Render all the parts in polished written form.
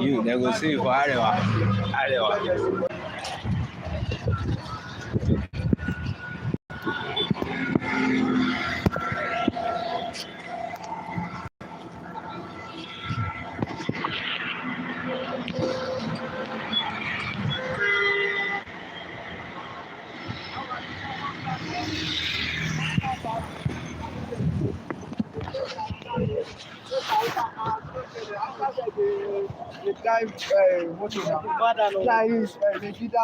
You negotiate for Arewa. The guy, what is that? Guy is Megida.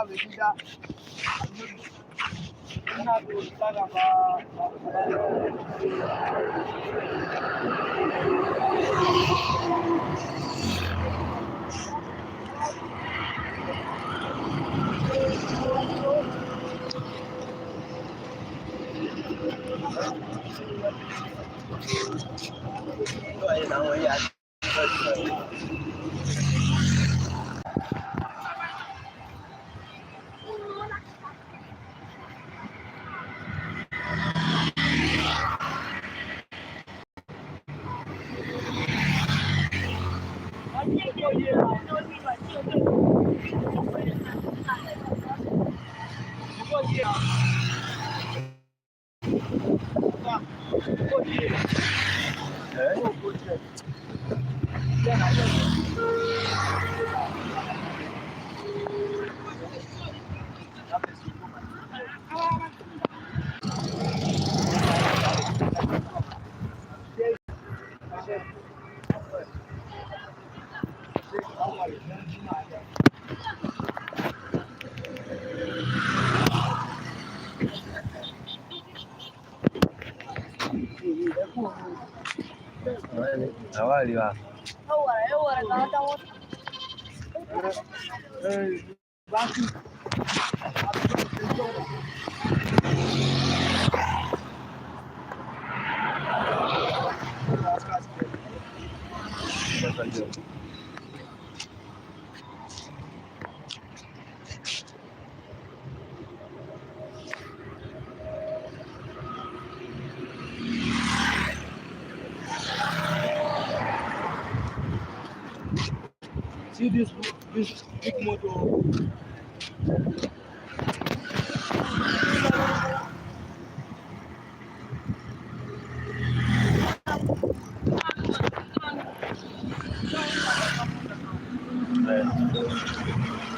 See this big motor.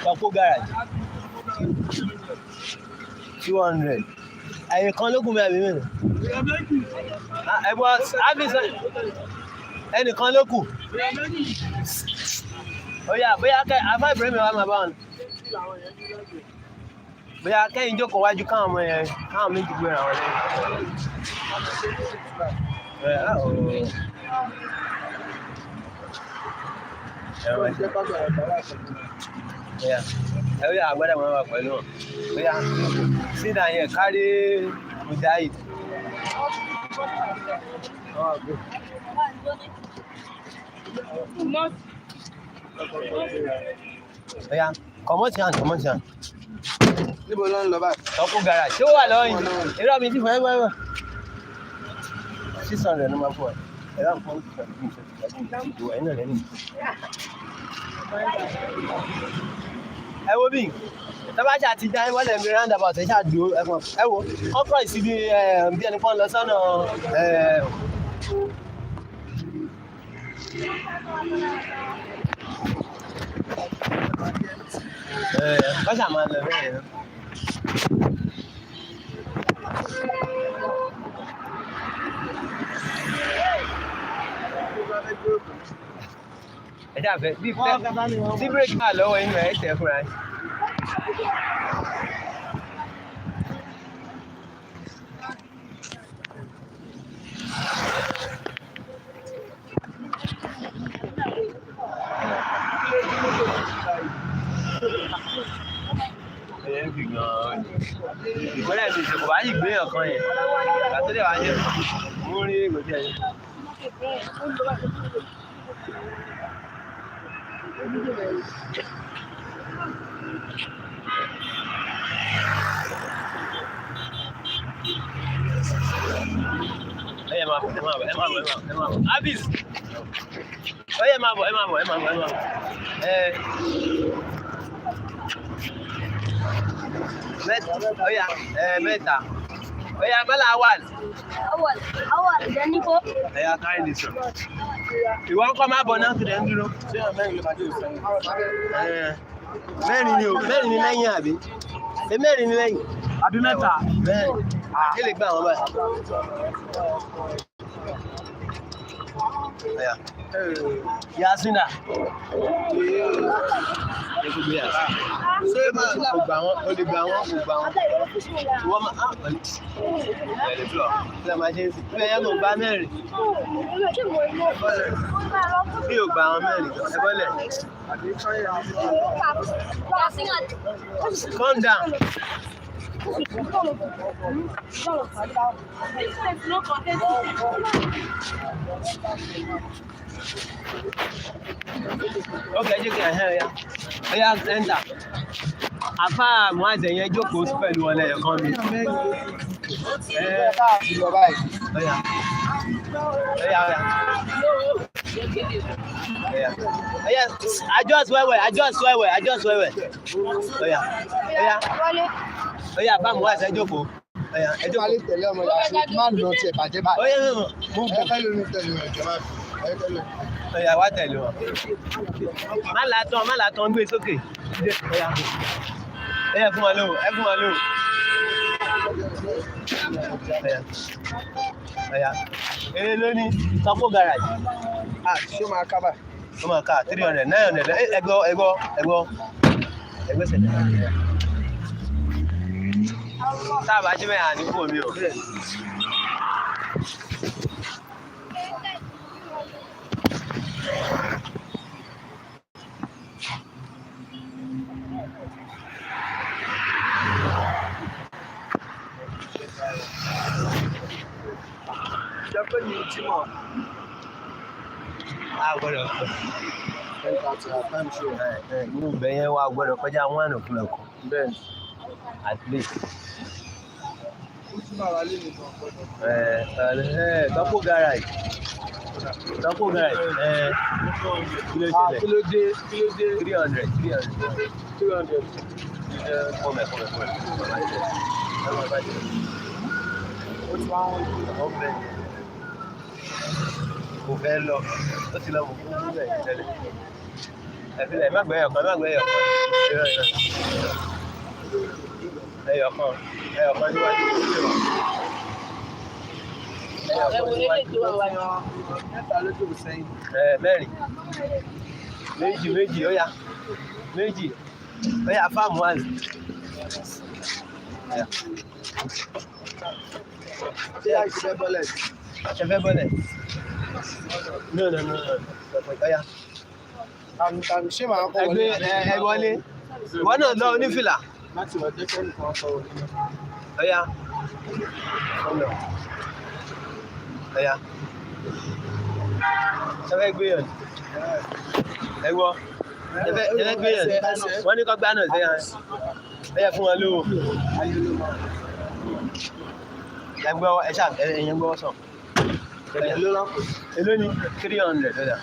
Couple garage. 200. I can't look at me. I was having any can look. Oh yeah, but I might bring me on my band. But I can't joke why you come here. How many people around there? Yeah. Oh yeah, I'm gonna work for you. Yeah. Sit down here, carry with that. Oh, good. Yeah. Come on. Níbo ló ń lọ báyìí? Couple garage. Ṣé ó wà lọ́wọ́ yìí? Irọ́ mi ti fún ẹ. 600 ló máa fún ẹ. Ẹ̀rọ nǹkan ìṣẹ̀lẹ̀ ẹ̀yìn náà lẹ́nu. Ẹ wo bí tọ́bájà ti dá wọ́n lè mi roundabout ẹ̀ ṣáàdúró ẹ̀fọn. Ẹ wo ọkọ̀ ìsibí bí ẹni pọ́n lọ sọ́nà kọ́sà máa lọ bẹ́ẹ̀ yẹn. Ẹ dàbẹ̀ bí tí bírèkì máa lọ́wọ́ inú ẹ̀ tẹ̀ fúnra ẹ̀. Ìgbọ́lẹ̀ mi ìṣèkò bá yìí gbé ọ̀kan yẹn àtúndẹ̀ wá jẹ́ mú rí ìgbòjì ẹ̀yìn. Abis. Oye, máa bọ̀. Mẹ́ta. Oya, mẹ́la awal. Awal, Danny ko. Oya, carry this one. Ìwọ ń kọ́ máa bọ̀ náà kìdẹ̀ ń dúró. Mẹ́rin ni lẹ́yìn àbí? Mẹ́rin ni lẹ́yìn. Àbí mẹ́ta. Mẹ́rin. Kí lè gbà wọ́n báyìí? Oya. Yasina. Ṣé kò gbà wọ́n? O lè gbà wọ́n, kò gbà wọ́n. Wọ́n máa pẹ̀lú. Ẹ̀rẹ̀ fúlọ̀. Ṣé máa ṣe é sí? Bí ẹyẹ kò gbà mẹ́rin. Bí o gbà wọn mẹ́rin, ẹ bọ́lẹ̀. Calm down. Okay, jẹ́ kí ẹ hẹ́ ya. Oya enter. Àfá àwọn àjẹyẹn jókòó sí pẹ̀lú ọlẹ́ ẹ̀kan mi. Oya. Adjust wẹ́wẹ́. Oya, bá mú àṣẹ jókòó. Oya, ẹ jókòó. Máa tẹ̀lé ọmọ ìyá máa nà tiẹ̀ bàjẹ́ báyìí. Oya, Ẹ fẹ́ lómi tẹ̀lé wọn ìjọba. Oya, wá tẹ̀lé wọn. Má làtàn gbé sókè. Oya, fún wọn lóhùn. Oya. Èrè lóní Sọ́kó garage. Ṣé máa ká báyìí? Ó máa ká 300, 900. Ẹgbẹ́ sẹ̀lẹ̀. Táàbà jí mẹ́rin àníkù omi ò. Jẹ́pẹ́ ní tí mọ̀. Gbọ́dọ̀ pẹ̀. Inú bẹ̀yẹn wá gbọ́dọ̀ kọjá 1 o'clock. Bẹ́ẹ̀ni. At least. Ó tún máa wà lé nìkan gbọ́dọ̀. Sọ́kó garage. Kí ló ṣẹlẹ̀? Kí ló dé? 300. 200. Kọ́mẹ̀. Ó ti máa ń wọ́n. Ọ̀bẹ. Kò fẹ́ lọ. Ó ti lọ mọ̀ fún ilẹ̀ ìtẹ́lẹ̀. Ẹ̀fílẹ̀ má gbẹ̀yọ̀ kan. Ẹyọ̀ kan níwájú. Mẹ́ta ló tó sẹ́yìn. Mẹ́rin. Méjì, Oya. Méjì. Oya, fáàmù wá. Ṣé àìṣẹ́ bọ́lẹ̀? Ṣe fẹ́ bọ́lẹ̀? No. Oya. Tàbí ṣé máa kọ́ wọlé? Ẹgbẹ́ wọlé. Ìwọ náà lọ onífìlà. Láti wọ̀ jẹ́ kẹ́ni kan sọ wọlé. Oya. Ṣe fẹ́ gbé yàn? Ẹgbọ́. Ṣe fẹ́ gbé yàn? Wọ́n ní kọ́ gbá náà sẹ́yàn. Oya, fún wọn lówó. Ẹgbẹ́ ẹ̀yẹn gbọ́ sàn. Èló ni 300 dọ́là.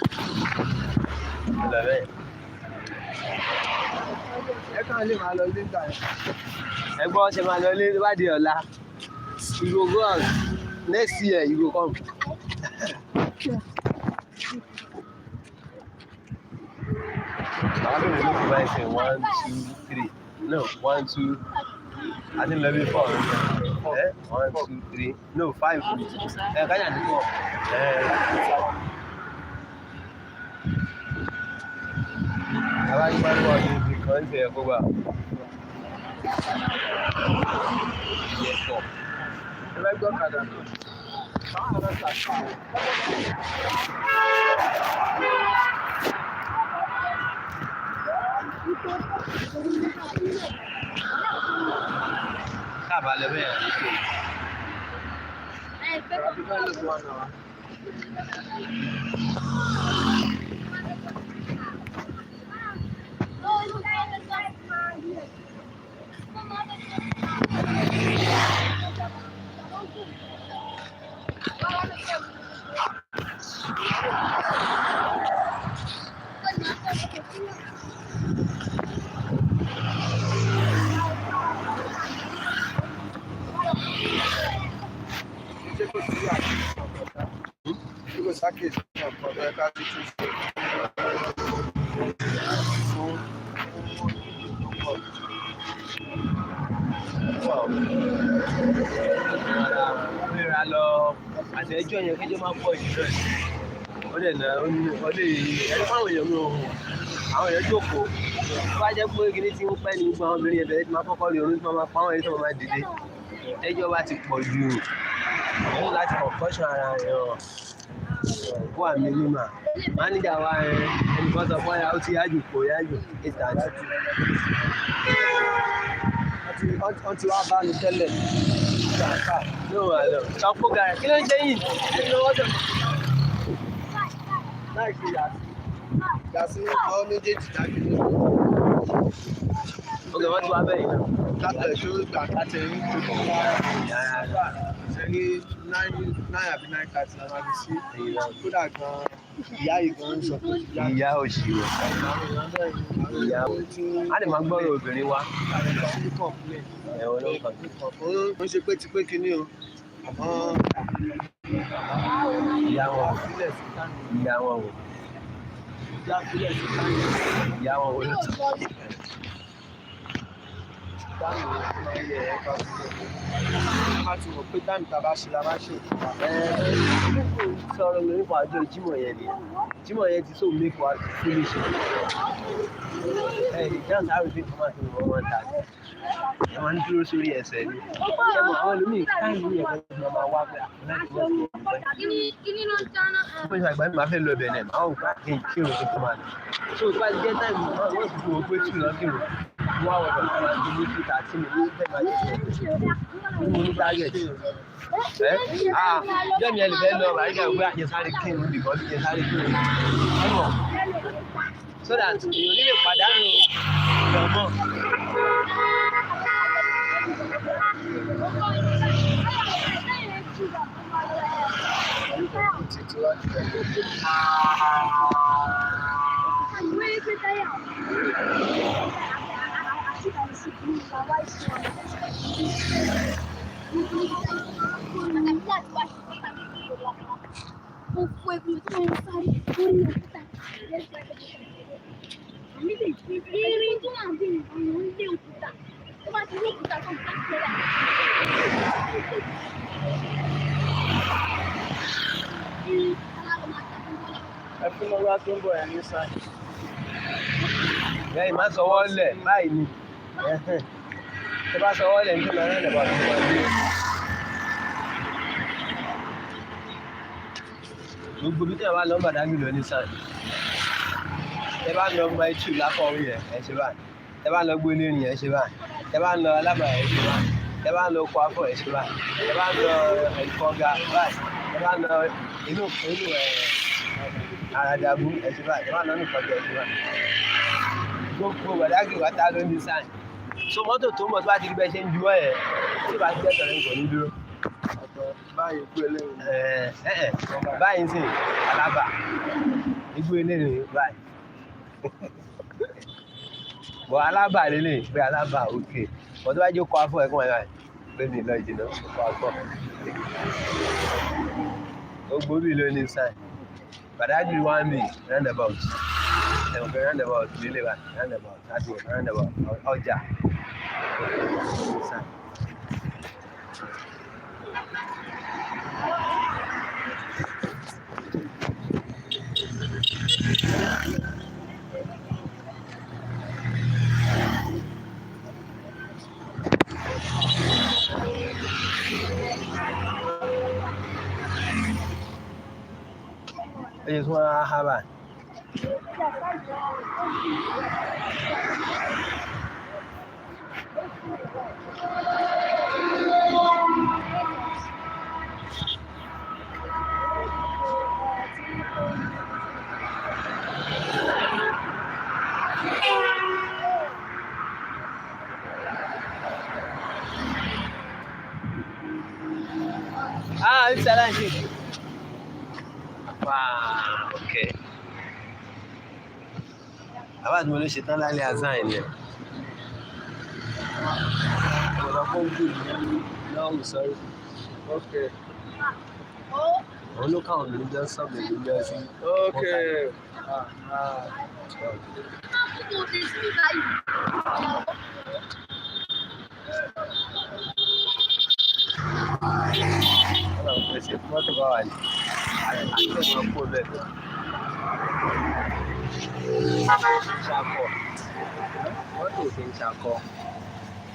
Ẹ kàn lè máa lọ ilé ìgbà yẹn. Ẹgbọ́ ṣe máa lọ ilé ìwádìí ọ̀la. You go go out. Next year you go come. Àwọn ènìyàn ló fi báyìí ṣe 1, 2, 3. No, 1, 2. I think level 4. 1, 2, 3. No, 5. Kanya ni 4. Àwọn ìgbà ní wọ́n ní ibi kan ṣe ẹ̀kọ́ gbà. Ẹlẹ́gbẹ́ ọ̀kadà náà. Káàbàlẹ̀ bẹ́ẹ̀ ní pé. Ṣé kò sí àkíyèsí ọ̀pọ̀ta? Ṣé kò sákèsí ọ̀pọ̀ta ẹ̀ka tí tún ṣe fún Ríra lọ àtẹ̀jọ́ yẹn kẹjọ́ máa pọ̀ jù náà. Ó dẹ̀ náà ó ní ọdẹ yìí ẹni fáwọn èèyàn mi ò hùn. Àwọn èèyàn jókòó. Tó bá jẹ́ pé kíní tí ń pẹ́ ní gbogbo àwọn obìnrin yẹn bẹ̀rẹ̀ tí máa kọ́kọ́ rí orin tí wọ́n máa pa àwọn ẹni tí wọ́n máa dìde. Ẹjọ́ bá ti pọ̀ jù. Ó ní láti kọ̀ọ̀kọ́ṣọ̀ ara rẹ̀ hàn. Kó àmì mímà. Máníjà wa ẹnìkan sọ fún ó ti yájù kò yájù 8:30. wọ́n ti wá bá mi tẹ́lẹ̀. Ló wà lọ. Sọ́kó gàrẹ̀ kí ló ń ṣe yìí? Láì ṣe yàtí ọwọ́ méjèèjì dájú ní Oge wọ́n ti wá bẹ́ẹ̀ yìí náà. látẹ̀ tó gbà kátẹ̀ ní tó kọ́ wá ṣẹ́rí 9 àbí 9:30 la máa fi sí kódà gan ìyá yìí gan ń sọ pé Ìyá òṣì rẹ̀. Ìyá a lè máa gbọ́rọ̀ obìnrin wa. Ẹ̀wọ̀n ló ń kàn. ó ń ṣe pé ti pé kinní o àmọ́ Ìyá wọn wò. sílẹ̀ sí kánò Ìyá wọn wò. ìyá sílẹ̀ sí kánò Ìyá wọn wò ló tún. kánò ẹ̀yẹ ẹ̀ka sílẹ̀ má ti mọ̀ pé táìmù tá a bá ṣe la bá ṣe Sọ̀rọ̀ lórí nípa ọjọ́ Jímọ̀ yẹn ni. Jímọ̀ yẹn ti so make wa foolish. Ìdáhùn sáré fi fún wa tó wọ́n wọ́n ta. Ẹ máa ń dúró sórí ẹsẹ̀ ni. Ṣé mo àwọn ẹlòmíì káyọ̀ ní ẹ̀kọ́ tí wọ́n máa wá pé láti wọ́n ti wọ́n pẹ́. Mo ṣe àgbà mi máa fẹ́ lọ Benin, máa wò pé kí n kírun tó fún wa. So tó bá ti jẹ́ táìmù wọ́n ti fún wọn pé tù lọ kírun. Wọ́n á wọ̀ pẹ̀lú àwọn àti ní 2:30 mi ní bẹ́ẹ̀ máa jẹ́ mo ní target. Jẹ́mi ẹni bẹ́ẹ̀ lọ bàríkà ìwé àjẹsáré kírun nìkan ní àjẹsáré kírun. So that èèyàn nílé pàdánù ìjọmọ́. títí wá ní ẹ̀kọ́ ẹ fún lọ́wọ́ tó ń bọ̀ ẹ̀ ní sáà. Lẹ́yìn má sọwọ́ lẹ̀ báyìí ni. Tó bá sọwọ́ lẹ̀ ní kí lọ rẹ̀ lọ́wọ́ tó wà ní. Gbogbo bí tẹ̀ wá lọ Badagry lọ ní sáà. Tẹ bá lọ mọ ẹtù lápọ̀ orí ẹ̀ ẹ ṣe báyìí. Tẹ bá lọ gbé lérin ẹ ṣe báyìí. Tẹ bá lọ Alábà ẹ ṣe báyìí. Tẹ bá lọ Kwafọ̀ ẹ ṣe báyìí. Tẹ bá lọ Ẹ̀kọ́ga báyìí. Tẹ bá lọ inú Àràdàbú ẹ ṣe báyìí. Tẹ bá lọ Nìkọ́jà ẹ ṣe báyìí. Gbogbo Badagry wa ta ló ní sáà. So mọ́tò tó ń bọ̀ tó bá ti rí bẹ́ẹ̀ ṣe ń juwọ́ ẹ̀ tí bá ti tẹ̀sán nǹkan ní dúró. Báyìí kú eléyìí. Báyìí sì Alábà igbó eléyìí báyìí. Bọ̀ Alábà lélẹ̀ pé Alábà òkè. Bọ̀ tó bá jẹ́ kọ́ afọ́ ẹ̀kọ́ ẹ̀ pé mi lọ ìjìnà kọ́ afọ́. Gbogbo bí ló ní sáà. Badagry 1B roundabout. Ẹ̀wọ̀n pé roundabout lélẹ̀ báyìí roundabout láti roundabout ọjà. Ẹ tún wá ha báyìí. It's a lunch. Wow, okay. Bàbá àti mo ló ṣe tán lálẹ́ azán ẹ̀ lẹ̀. Ọ̀nà fún good náà wù sọ́rí. Okay. Òun ló káwọn ló jẹ́ sọ́ọ̀bù ló jẹ́ sí. Okay. Ọ̀nà pèsè fún mọ́tò bá wà ní. Akẹ́kọ̀ọ́ kó bẹ́ẹ̀. Ṣakọ̀. Mọ́tò kì í ṣakọ̀.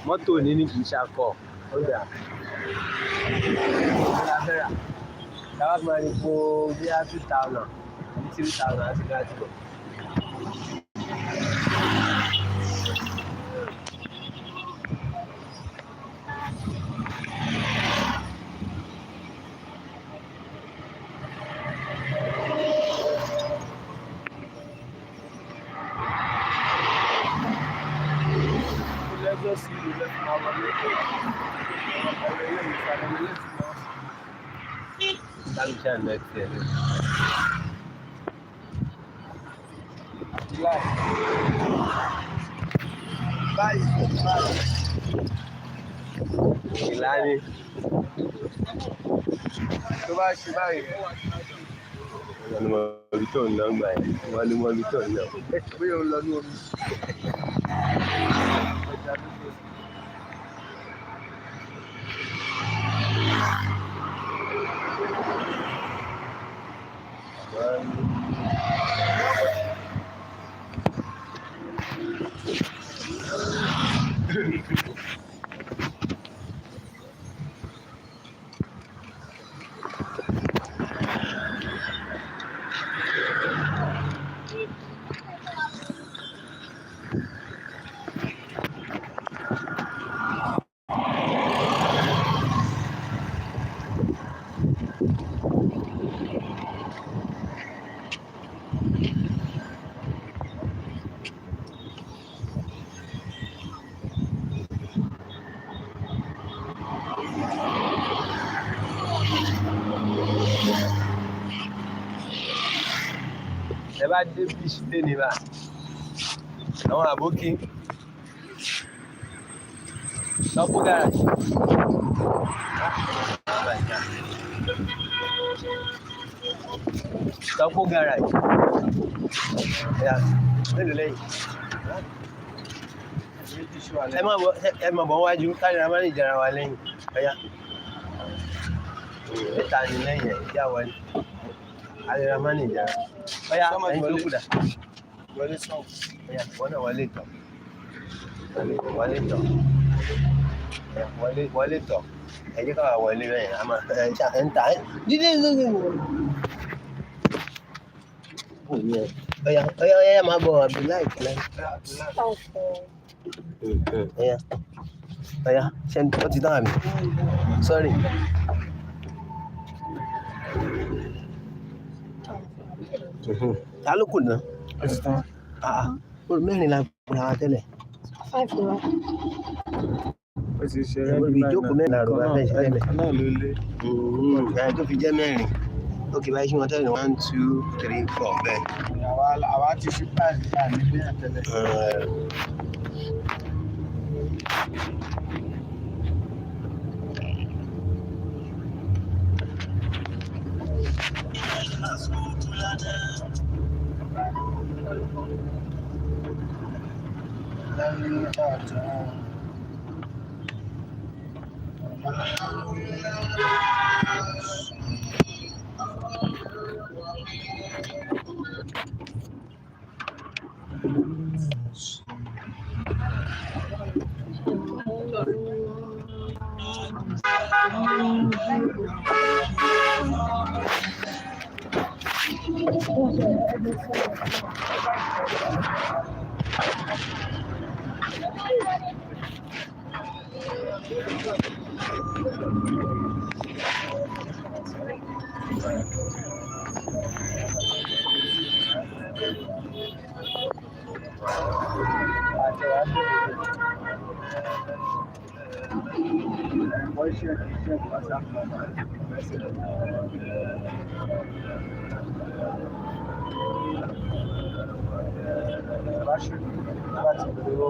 Mọ́tò ní ní kì í ṣakọ̀. Ó dà. Ìlàfẹ́ra. Táwa máa ní kó bí á 2,000 àbí 3,000 àti láti bọ̀. Lẹ́jọ́ sí ìlú lẹ́fún àwọn ọmọdé. Ọ̀rọ̀ ilé ìfàdé ilé ti lọ. Láti ṣe àná ẹ̀sẹ̀ rẹ̀. July. Báyìí. Ìlànà. Tó bá ṣe báyìí. Wọ́n ní mọ̀lú tó ń lọ gbà yẹn. Wọ́n ní mọ̀lú tó ń lọ. Bí o ń lọ ní omi. Ẹ bá dé fish dé ní bá. Àwọn àbókí. Lọ́pọ̀ garage. Lọ́pọ̀ garage. Mélòó lẹ́yìn? Ẹ máa bọ̀ wájú káyọ̀ máa ń jẹra wa lẹ́yìn. Ọ̀yá. Mẹ́ta ni lẹ́yìn ẹ̀ ìjà wọlé. Ayọ̀rọ̀ máa ń jẹra. Ọ̀yá ẹ̀yin tó kù dà. Wọlé sàn. Ọ̀yá wọ́n náà wọlé tọ̀. Wọlé tọ̀. Wọlé tọ̀. Ẹ jẹ́ ká wà wọlé bẹ́ẹ̀ a máa ẹ̀ ń ta ẹ̀. Dídé lórí mi. Ọ̀yá máa bọ̀ àbí láìpẹ́. Ọ̀yá ṣe ń tọ́ ti tán àmì. Sorry. Ta ló kù náà? Mẹ́rin la gbọ́dọ̀ àwọn tẹ́lẹ̀. 5 ló wá. Ó ti ṣe rẹ́ bí ìjókòó mẹ́rin àrùn bá fẹ́ ṣe lẹ́mẹ̀. náà ló lé. Ẹ̀ tó fi jẹ́ mẹ́rin. Ókè báyìí ṣé wọ́n tẹ́lẹ̀ 1, 2, 3, 4 bẹ́ẹ̀. Àwa ti ṣe páàlì náà ní bí àtẹlẹ. ṣe láti pè ó.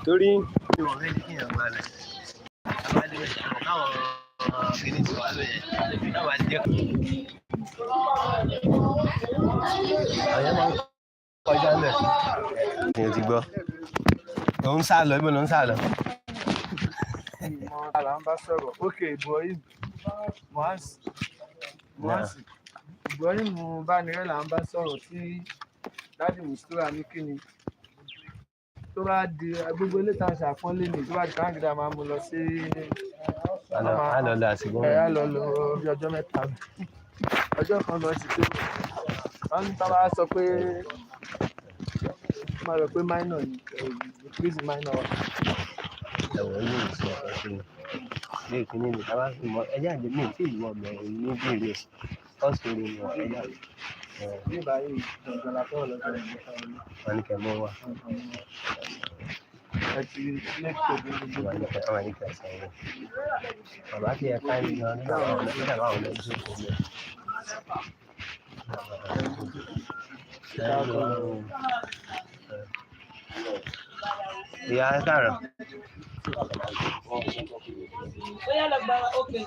torí ìwọ̀n fẹ́ kí èèyàn máa lẹ̀ àbájá káwọn kìíní ti wà lóye náà wà jẹ́ ọ̀yẹ́ máa ń kọjá mẹ́ èèyàn ti gbọ́ ló ń sá lọ ibo ló ń sá lọ. Là ń bá sọ̀rọ̀ ókè Ibrahim Ibrahim Bánirẹ́ là ń bá sọ̀rọ̀ tí dájú Mustura ní kíni tó bá di gbogbo ilé tá a ṣàpọ́nlé ní tó bá di káńgídà máa mú lọ sí àlọ́lọ́ àsìkò àlọ́lọ́ bí ọjọ́ mẹ́ta ọjọ́ kan lọ sí pé wọ́n tá bá sọ pé máa rò pé minor ni increase minor wa. ẹ̀wọ̀n yóò sọ ọ̀rọ̀ sí ilé ìpínlẹ̀ ní ká bá fi mọ ẹjẹ́ àjẹ́ mi tí ìlú ọmọ ẹ̀yìn ní bèrè ọ̀sùn orí wọn ẹjẹ́ àjẹ́. ní báyìí ìjọba tó wà lọ́jọ́ ìgbà wọn ní kẹ́ mọ́ wà. ẹ ti lẹ́kọ̀ọ́ bí gbogbo wọn ní kẹ́ sọ wọn. bàbá kí ẹ ká ní gan nígbà wọn nígbà wọn lọ sí òkú mi. ìyá ẹ káàárọ̀. Bóyá lọ gba ókè.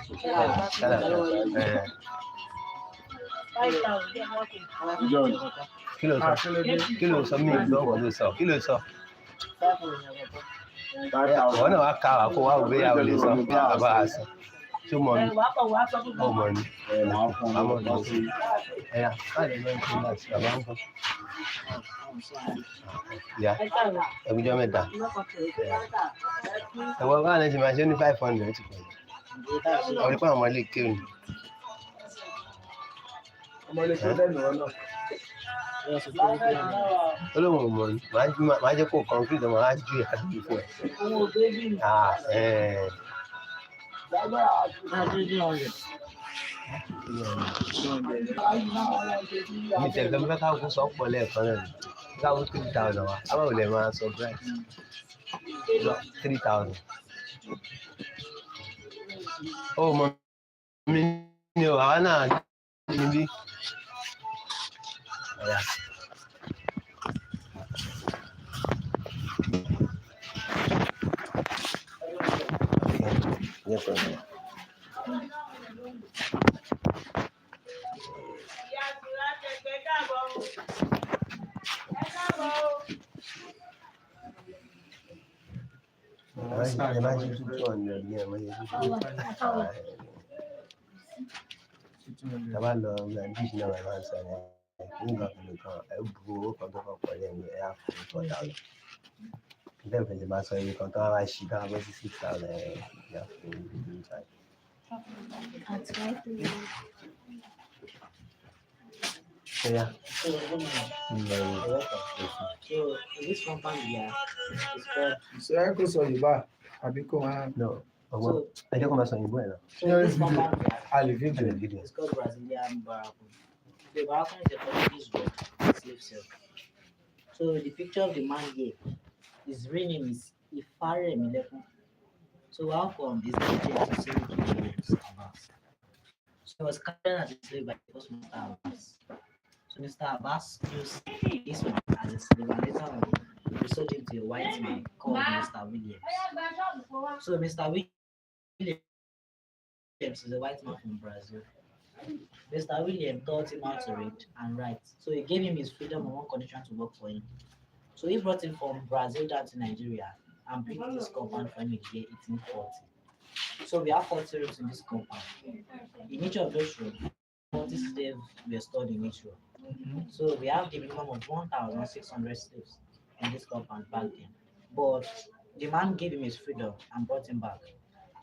Kí ló sọ mí lọ́wọ́ ló sọ kí ló sọ. Àwọn náà wá ka wà kó wá wò bẹ́ẹ̀ àwọn lè sọ bí àbá a sọ tó mọ̀ ní ọmọ ní àmọ́ ní ẹ̀yà káàdì lọ́wọ́ tó láti bàbá ń bọ̀. Ìyá ẹgbẹ́jọ́ mẹ́ta ẹ̀wọ̀n báwọn ẹ̀ ti máa ṣe ní 500 ti pẹ̀lú ọ̀rẹ́ pé àwọn ọmọ ilé kéwì ni. ọmọ ilé tó lẹ́nu ọ̀nà olóhùn ọmọ ni màá jẹ́ kó concrete ọmọ á ju àdúgbò fún ẹ. mi tẹ̀lé mi fẹ́ ká kó sọ pọ̀ lẹ́ẹ̀kan náà ni ká kó 3,000 wa àwọn ò lè máa sọ bright 3,000. ó mọ mi ni o àwa náà níbí. Yes, sir. Tàbá lọ dish náà wà máa ń sọ ẹ̀ nígbà kan ẹ̀ bu owó kan tó kàn pẹ̀lú ẹ̀mí ẹ̀ á fún 4,000. Bẹ́ẹ̀ bẹ́ẹ̀ lè máa sọ iye kan tó wá ṣí ká bọ́ sí 6,000 ẹ̀ yà fún ìdílé ìta. Yeah. So this compound here is called. ṣé ẹ kò sọ Yorùbá àbí kò máa. No, ọgbọ́n ẹ jẹ́ kó máa sọ òyìnbó ẹ̀ náà. So this compound a lè fi here bẹ̀rẹ̀. is called Brazilian Barracoon. So Barracoon is a Portuguese word for slave sale. So the picture of the man here, his real name is Ifaremilekun. So how come this guy came to sell to Abbas? So he was captured as a slave by the first Mr. Abbas. So Mr. Abbas used this one as a slave and later on we sold him to a white man called Mr. Williams. So Mr. Williams is a white man from Brazil. Mr. Williams taught him how to read and write. So he gave him his freedom on one condition to work for him. So he brought him from Brazil down to Nigeria and built this compound for him in the year 1840. So we have 40 rooms in this compound. In each of those rooms, 40 slaves were stored in each room. So we have the minimum of 1,600 slaves in this compound back then. But the man gave him his freedom and brought him back.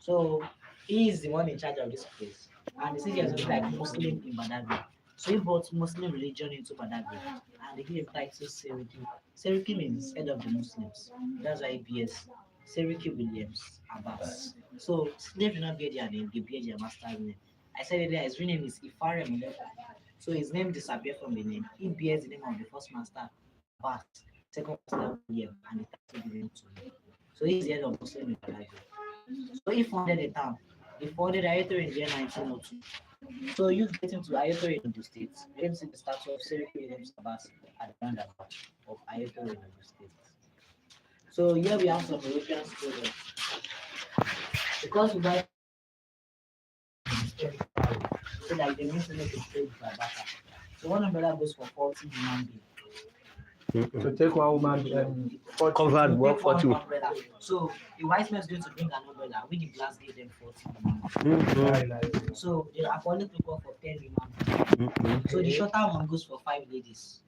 So he is the one in charge of this place. And the city has been like Muslim in Badagry. So he brought Muslim religion into Badagry and they give him title Seriki. Seriki means head of the Muslims. That's why he bears Seriki Williams Abbas. So slaves do not bear their name, they bear their master's name. I said earlier his real name is Ifare Milepo. So his name disappeared from the name. He bears the name of the first master Abbas, second master William, and the title given to him. So he is the head of Muslim in Badagry. So he founded the town. He founded Ayutthaya in the year 1902. So you get into Ayutthaya in the State. You can see the statue of Seriki Williams Abbas at the roundabout of Ayutthaya in the State. So here we have some European students. Because we buy so like the main student is paid by Bata. So one umbrella goes for 40 human beings. To take one woman Covered You work take for one two. umbrella. So the white man is going to bring an umbrella. We the blacks give them 40 human beings. So the alcoholic took off for 10 human beings. So the shorter one goes for 5 ladies.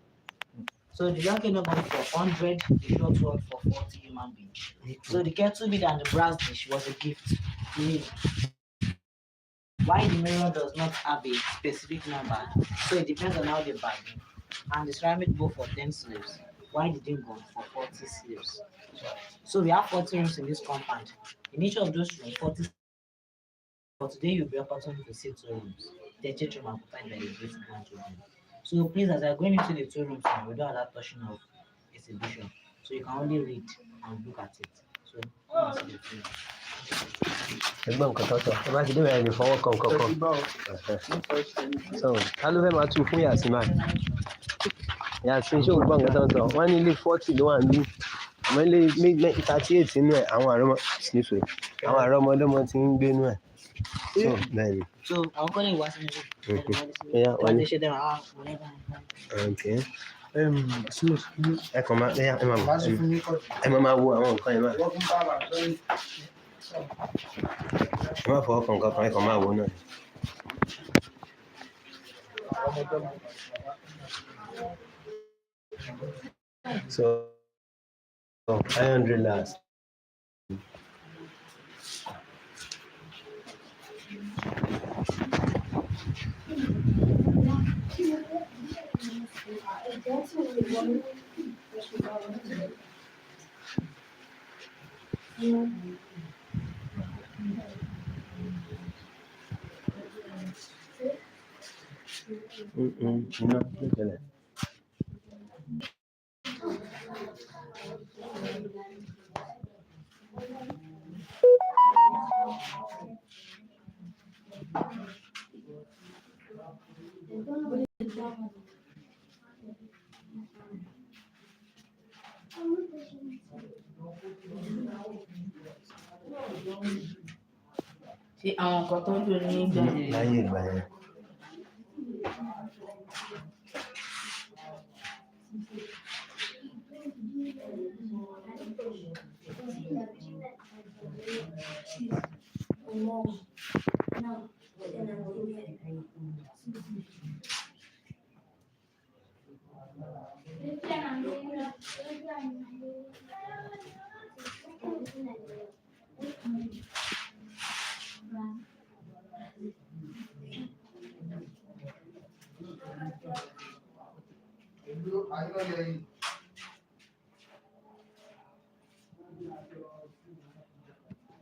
So the young one goes for 100, the short one for 40 human beings. So the kettle meat and the brass dish was a gift to me. Why the mirror does not have a specific number, so it depends on how they bargain. And the ceramic go for 10 slaves. Why the didn't go for 40 slaves? So we have 40 rooms in this compound. In each of those rooms, 40 slaves. But today you'll be opportunity to see 2 rooms. The church room occupied by the great grandchildren. So please, as I'm going into the 2 rooms now, we don't allow touching of exhibition. So you can only read and look at it. So let's see the 2 rooms. Ẹgbọ́n nǹkan tó sọ, ẹ bá ti dé bẹ̀rẹ̀ lè fọwọ́ kan kankan. So, ta ló fẹ́ máa tú fún Yasin máa? Yasin ṣé o gbọ́ nǹkan tó ń sọ? Wọ́n ní ilé 40 ló wà níbí. Àmọ́ ilé 38 nínú ẹ̀ àwọn àrọ́mọdọ́mọ ti ń gbé nínú ẹ̀. So, bẹ́ẹ̀ ni. So I'm calling what's in Yeah, What they should them Okay. Smooth. Ẹ kàn máa ẹ máa wo àwọn nǹkan yẹn máa. Ẹ má fọwọ́ kan kankan, ẹ kàn máa wo náà. So, $500 last. No, look at it. Ṣé àwọn nǹkan tó ń lò ní ìgbà yẹn? Láyé ìgbà yẹn.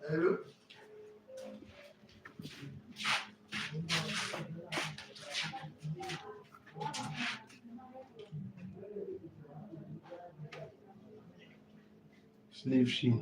Hello? Slave ship.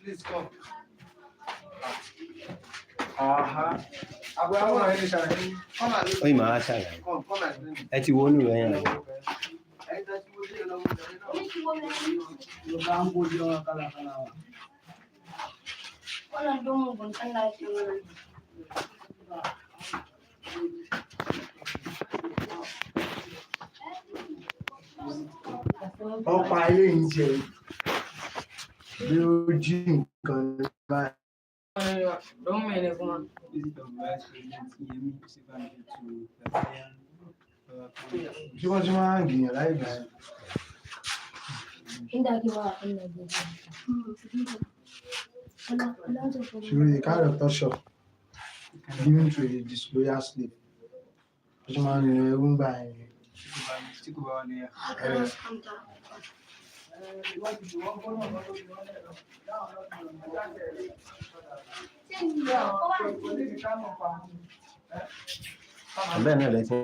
Please come. Abraham, come and Oye, màá ṣàlàyé. come and bring. Ẹ ti wọnú rẹ̀ yẹn. Ọ̀pá ilé yìí jẹ bí ó jí nǹkan báyìí. Bí wọ́n ti máa ń gbìyànjú láì gbà ẹ́. She was a kind of torture given to a disloyal slave. Bí wọ́n máa ń rìn ẹ̀rú ń gbà ẹ̀. Bẹ́ẹ̀ náà lẹ ti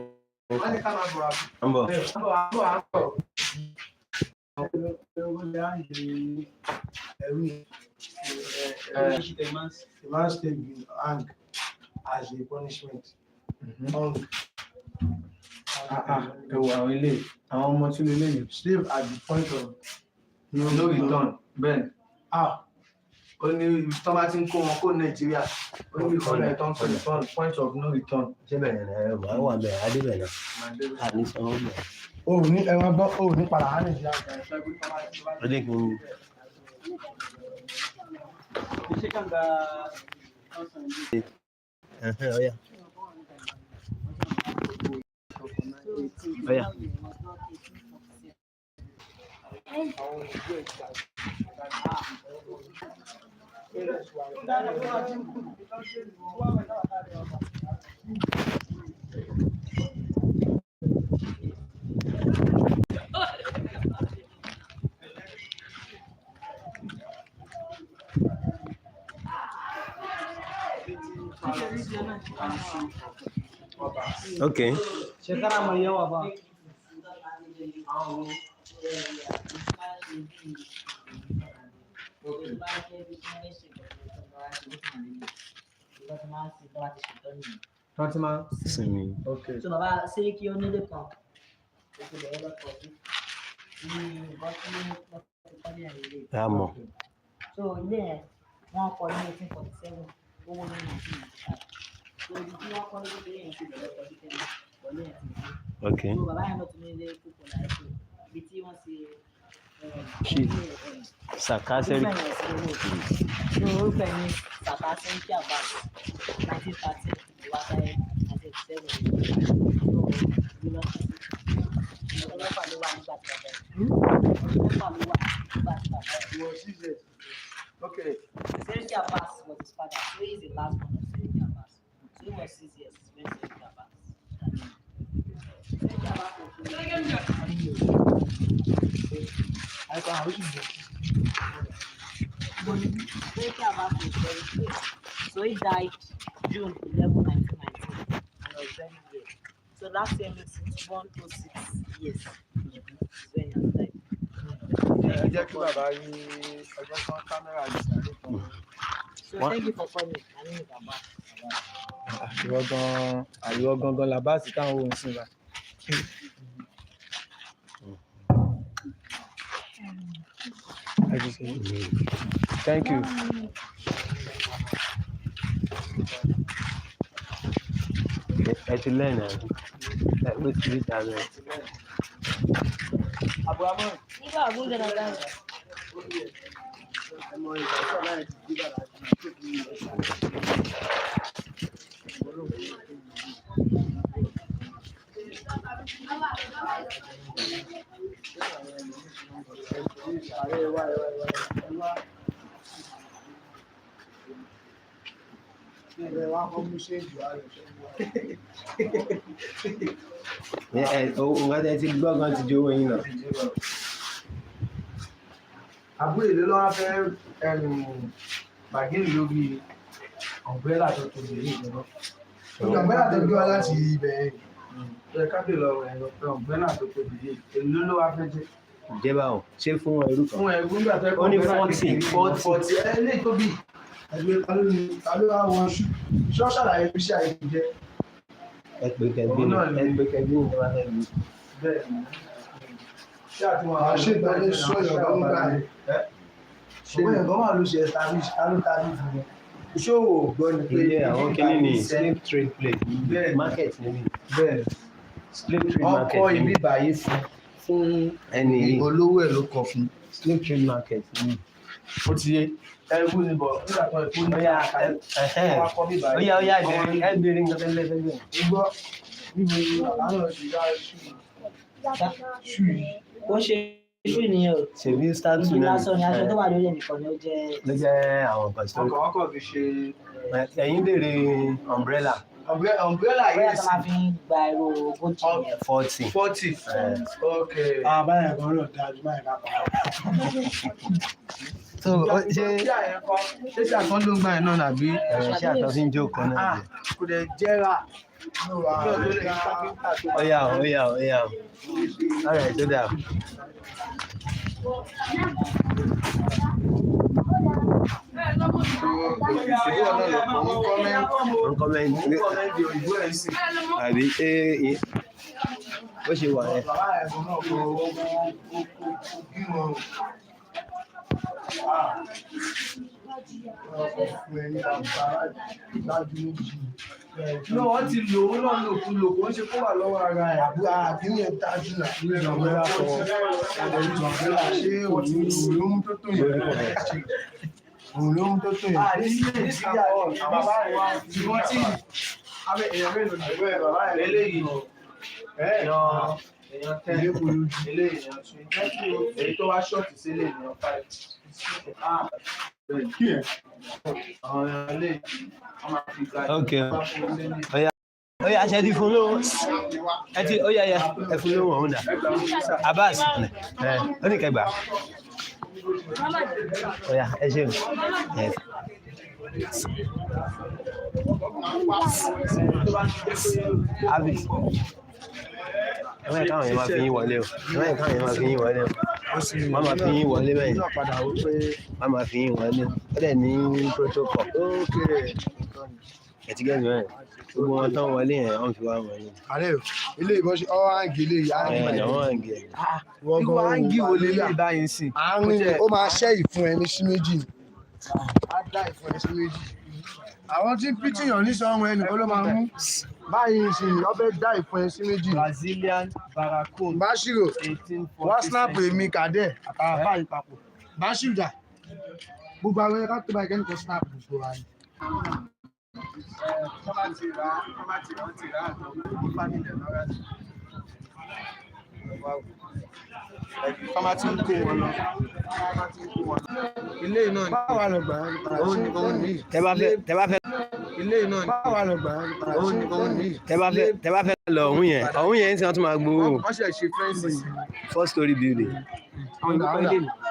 ń bọ̀. The man stay being hanged as a punishment. Àwọn ilé àwọn ọmọ tí lélẹ̀ yìí Slave at the point of no return bẹ́ẹ̀ ó ní tó bá ti ń kó wọn kó Nàìjíríà ó ní ìkọ́nà ìtàn pẹ̀lú point of no return. Ṣé bẹ̀rẹ̀ náà ẹ wà wà bẹ̀rẹ̀ adébẹ̀ náà? Àní sanwó bẹ̀rẹ̀. ó ní ẹran gbọ́ ó ní padà á Nàìjíríà. Ó dé kí n. Ọ̀ya. Ọ̀ya. Okay. Shekara mai yawa ba. Sinmi. Okay. So bàbá Sẹ́ríkì onílé kan ètò ìbẹ̀rẹ̀ lọ́pọ̀ sí ní nǹkan tí wọ́n ti kọ́ ní ẹ̀rọ ilé. Ẹ mọ̀. So ilé yẹn wọ́n kọ́ ní 1847 owó ní 1995. So ibi tí wọ́n kọ́ ní kékeré yẹn ti bẹ̀rẹ̀ pọ̀ sí tẹ́lẹ̀ pọ̀lú ẹ̀ ti ṣe. Okay. So bàbá yẹn náà tún ní ilé púpọ̀ láìpẹ́ ibi tí wọ́n ṣe Saka Sẹ́ríkì. So orúkọ ẹ̀ ní Saka Sẹ́ríkì Abbas 1913 ìwádàá 1987. Ọlọ́pàá ló wà nígbà tí a bẹ̀rẹ̀. Ọlọ́pàá ló wà nígbà tí a bẹ̀rẹ̀. He was 6 years. Okay. Sẹ́ríkì Abbas was his father, so he is the last born of Sẹ́ríkì Abbas. So he was 6 years when Sẹ́ríkì Abbas. Sẹ́ríkì Abbas was Sẹ́ríkì Abbas was very sick. So he died June 11, 1919, and was very ill. So last year makes it 106 years. When he died. Ẹ jẹ́ kí bàbá rí ọjọ́ kan kámẹ́rà yìí sáré kan. So thank you for coming. My name is Abbas. Àyọ̀ gangan làbáàsì táwọn ohun sí wa. Thank you. Ẹ ti lẹ́yìn náà. Ẹ pé ti rí ta bẹ́ẹ̀. Abraham. Nígbà àbúrò náà dáhùn. Nǹkan tẹ́ ti gbọ́ gan ti jó owó yín lọ. Àbúrò èlé lọ́wọ́ fẹ́ bàgẹ́rì lórí ọ̀mbrẹ́là tó tóbi yìí lọ́wọ́. Ọ̀mbrẹ́là tó gbé wá láti ibẹ̀ kábè lọ ọ̀mbrẹ́là tó tóbi yìí èlé ló wá fẹ́ jẹ́. Ìjẹba ò ṣe fún ẹrú kan. Fún ẹrú nígbà tó Ó ní 40. Ilé tóbi ẹgbẹ́ ta ló wá wọn ṣọ́ ṣàlàyé bí ṣe àyè jẹ́. Ẹ pé kẹbí ni wọ́n fẹ́ lu. Bẹ́ẹ̀ ni. Ṣé àti wọn àwọn ṣe ìgbàlẹ̀ sọ ìyọ̀gbọ́n ń gbà rẹ̀? Ṣùgbọ́n ìyọ̀gbọ́n wà ló ṣe establish alótàbí fún wọn. Ìṣòwò gbọ́ ni pé Ilé àwọn kìíní ni slave trade place market níbi. bẹ́ẹ̀ Slave trade market ọkọ̀ ibi báyìí fún ẹni olówó ẹ̀ ló kọ fún. slave trade market níbi. Ó ti yé ẹrú ni bọ̀ nígbà tó ẹ̀kú ní akọ bí báyìí. Ó yá ẹ bèrè nǹkan tẹ́lẹ̀ fẹ́lẹ̀. Igbó níbi àwọn ìdá ṣù yìí. Ó ṣe ṣù nìyẹn o. Ṣèbí statue Ibi náà. lásán ni aṣọ tó wà lórí ẹnìkan ni ó jẹ́. Ló jẹ́ àwọn nǹkan sórí. Ọkọ̀ fi ṣe Ẹ̀yin bèrè umbrella umbrella Bóyá yìí tó máa fi ń gba irú bójì yẹn. 40. 40. Okay. Báyọ̀ kan náà dájú báyìí ká pa. So ṣé ṣé àtọ́ ló ń gbà yẹn náà nàbí? ṣé àtọ́ fi ń jókòó náà? Kò dẹ̀ jẹ́ra. Ó yá o. Alright, tó dáa. Ń kọ́mẹ́ntì àbí ṣé bó ṣe wà yẹn. No, wọ́n ti lò ó náà lòkulò kò ń ṣe kó wà lọ́wọ́ ara ẹ̀. Àbúrò àbíní ẹ̀ tájú náà. Ìjọba ṣé wọ́n ti lò ó tó tó yẹn. Òun ló ń tó tó yẹn. Nàìjíríà bàbá rẹ̀ wá ṣùgbọ́n tí èèyàn mélòó ní ìwé bàbá rẹ̀ eléyìí èèyàn tẹ́ eléyìí èèyàn tún èyí tó wá ṣọ́ọ̀tì sílé èèyàn 5. Okay. Ó yá ṣe ti fún lówó. Ó yá ẹ fún lówó ọ̀hún dà. Abbas ó ní kẹgbà. Ó yá ẹ ṣeun. Abis. Ẹ máa káwọn yẹn máa fi yín wọlé o. Wọ́n máa fi yín wọlé bẹ́ẹ̀. Wọ́n máa fi yín wọlé. Ó dẹ̀ ní protocol. Ẹ ti gẹ́gẹ́ bẹ́ẹ̀. Gbogbo wọn tán wọlé yẹn wọ́n fi wá wọlé. Ààrẹ ilé ìbọn ṣe ọ́ áǹgì ilé yìí áǹgì báyìí. Àwọn àǹgì ẹ̀. Irú áǹgì wo lè lè báyìí sí? Àárín ó máa ṣẹ́ ìfún ẹni sí méjì. Á dá ìfún ẹni sí méjì. Àwọn tí pítíyàn ní sọ́run ẹnìkan ló máa mú. Báyìí sì ni ọbẹ̀ dá ìfún ẹni sí méjì. Brazilian Barracoon Báṣírò 1840. wọ́n snap èmi kàdẹ́ àtàwọn báyìí papọ̀. Báṣírò dà. Gbogbo àwọn ẹ̀ka tó báyìí kẹ́nìkan snap gbogbo wa ni. Kọ́má tí ń kó wọn lọ. Ilé náà ni. Báwa lọ gbà á nípa òun ní. Tẹ́ bá fẹ́ Ilé náà ni. Báwa lọ gbà á nípa òun ní. tẹ́ bá fẹ́ lọ ọ̀hún yẹn ń sìn wọ́n tún máa gbowó. Wọ́n ṣe ṣe fẹ́ǹsì. 4-story building.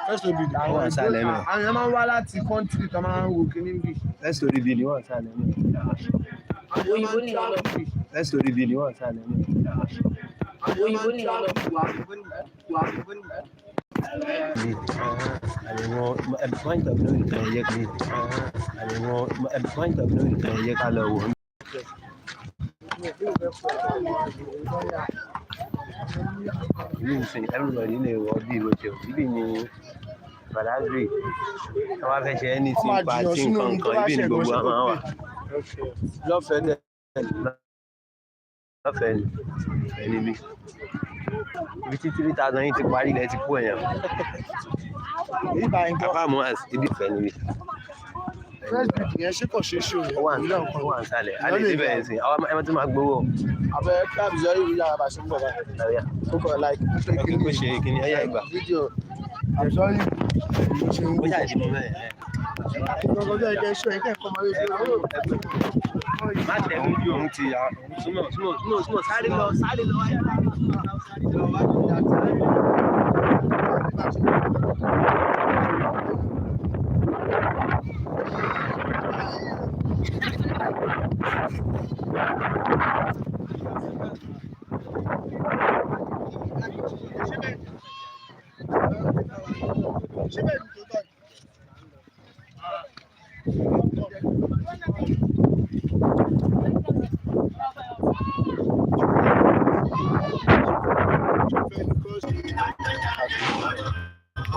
First story building. Àwọn àṣàlẹ̀ mẹ́. Àwọn èèyàn máa ń wá láti kọ́ńtírì tó máa ń wo kíní bì. 1-story building wọ́n àṣàlẹ̀ mẹ́. Òyìnbó ni wọ́n lọ. 1-story building wọ́n àṣàlẹ̀ mẹ́. Òyìnbó ni wọ́n lọ. Point of no return yẹ kí point of no return yẹ ká lọ wò. Ibi ìsìn everybody lè wọ bí ìwé ṣe ibi ni Badagry wọ́n wá fẹ́ ṣe ẹni tí ń pa tí nǹkan ibi ni gbogbo àwọn wà. Lọ́fẹ̀ẹ́ ni ẹni bí ibi tí 3,000 yìí ti parí ilẹ̀ ti kú ẹ̀yàn. Apá mu as ibi ìfẹ́ níbi. First bridge yẹn ṣé kò ṣe ṣó yẹn. Ó wà ń sálẹ̀. A lè débẹ̀ ẹ̀ sìn. Àwọn ẹmọ tó máa gbowó. Abẹ́ káàbì zọrí ìlú yàrá bá ṣe ń bọ̀ báyìí. Ó kọ̀ like Kó ṣe kíní ẹ̀yà ìgbà. fídíò àbísọ́rí ìlú ṣe ń Ó bọ̀. ṣàdí mọ́ bẹ́ẹ̀. Ọjọ́ ìjẹ́ ṣó ẹ̀kẹ́ ẹ̀kọ́ máa yóò Má tẹ̀ lójú òun ti yà. Súnmọ̀ sáré lọ.